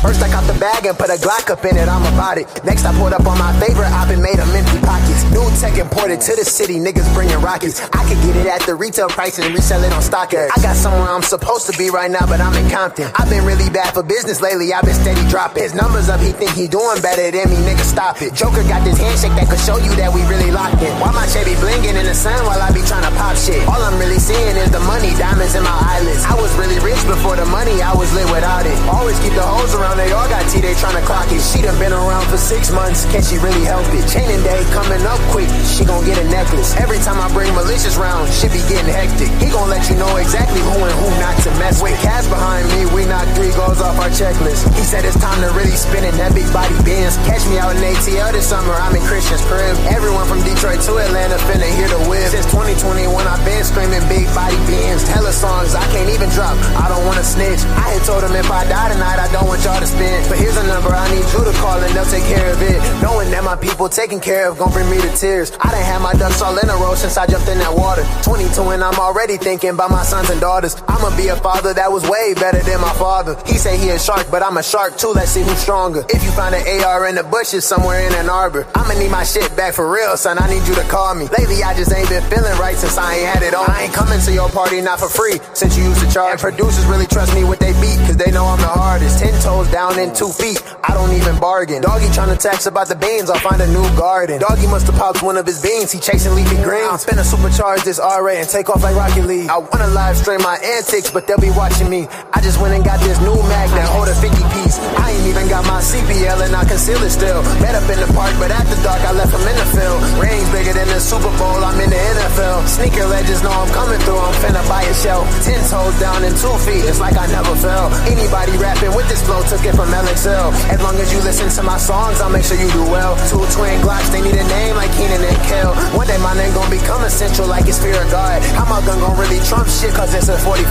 First I caught the bag and put a Glock up in it, I'm about it. Next I pulled up on my favorite op and made them empty pockets. New tech imported to the city, niggas bringing rockets. I could get it at the retail price and resell it on StockX. I got somewhere I'm supposed to be right now, but I'm in Compton. I've been really bad for business lately, I've been steady dropping. His numbers up, he think he doing better than me, nigga stop it. Joker got this handshake that could show you that we really locked in. Why my Chevy blinging in the sun while I be trying to pop shit? All I'm really seeing is the money, diamonds in my eyelids. I was really rich before the money, I was lit without it. Always keep the hoes around, they all got tea, they tryna clock it. She done been around for 6 months, can she really help it? Chaining day coming up quick, she gon' get a necklace. Every time I bring malicious round, shit be getting hectic. He gon' let you know exactly who and who not to mess with. Cash behind me, we knocked 3 goals off our checklist. He said it's time to really spin in that big body Benz. Catch me out in ATL this summer, I'm in Christian's crib. Everyone from Detroit to Atlanta finna hear the whip. Since 2021, I've been screaming big body Benz. Hella songs I can't even drop, I don't wanna snitch. I had told him if I die tonight, I don't want y'all to spin. But here's a number I need you to call and they'll take care of it. Knowing that my people taking care of gon' bring me to tears. I done had my ducks all in a row since I jumped in that water. 22 and I'm already thinking about my sons and daughters. I'ma be a father that was way better than my father. He say he a shark, but I'm a shark too, let's see who's stronger. If you find an AR in the bushes somewhere in Ann Arbor, I'ma need my shit back for real, son, I need you to call me. Lately I just ain't been feeling right since I ain't had it on. I ain't coming to your party not for free, since you used to charge. And producers really trust me with they beat, cause they know I'm the hardest. 10 toes down and 2 feet, I don't even bargain. Doggy tryna text about the beans, I'll find a new garden. Doggy musta popped one of his beans, he chasing leafy greens. I'm finna supercharge this RA and take off like Rocket League. I wanna live stream my antics, but they'll be watching me. I just went and got this new Mac that hold a 50 piece. I ain't even got my CPL and I conceal it still. Met up in the park, but at the dark I left him in the field. Rings bigger than the Super Bowl, I'm in the NFL. Sneaker legends know I'm coming through, I'm finna buy a shell. 10 toes down and 2 feet, it's like I never fell. Anybody rapping with this flow took it from LXL. As long as you listen to my songs, I'll make sure you do well. 2 twin Glocks, they need a name like Keenan and Kel. One day my name gon' become essential like it's fear of God. How my gun gon' really trump shit cause it's a 45.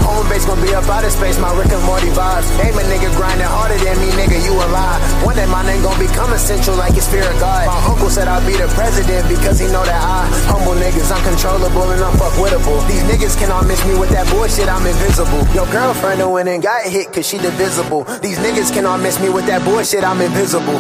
Home base gon' be up out of space, my Rick and Morty vibes. Name a nigga grinding harder than me, nigga, you a lie. One day my name gon' become essential like it's fear of God. My uncle said I'll be the president because he know that I humble niggas, I'm controllable and I'm fuckwittable. These niggas cannot miss me with that bullshit, I'm invisible. Your girlfriend went and got hit cause she divisible. These niggas cannot miss me with that bullshit, I'm invisible.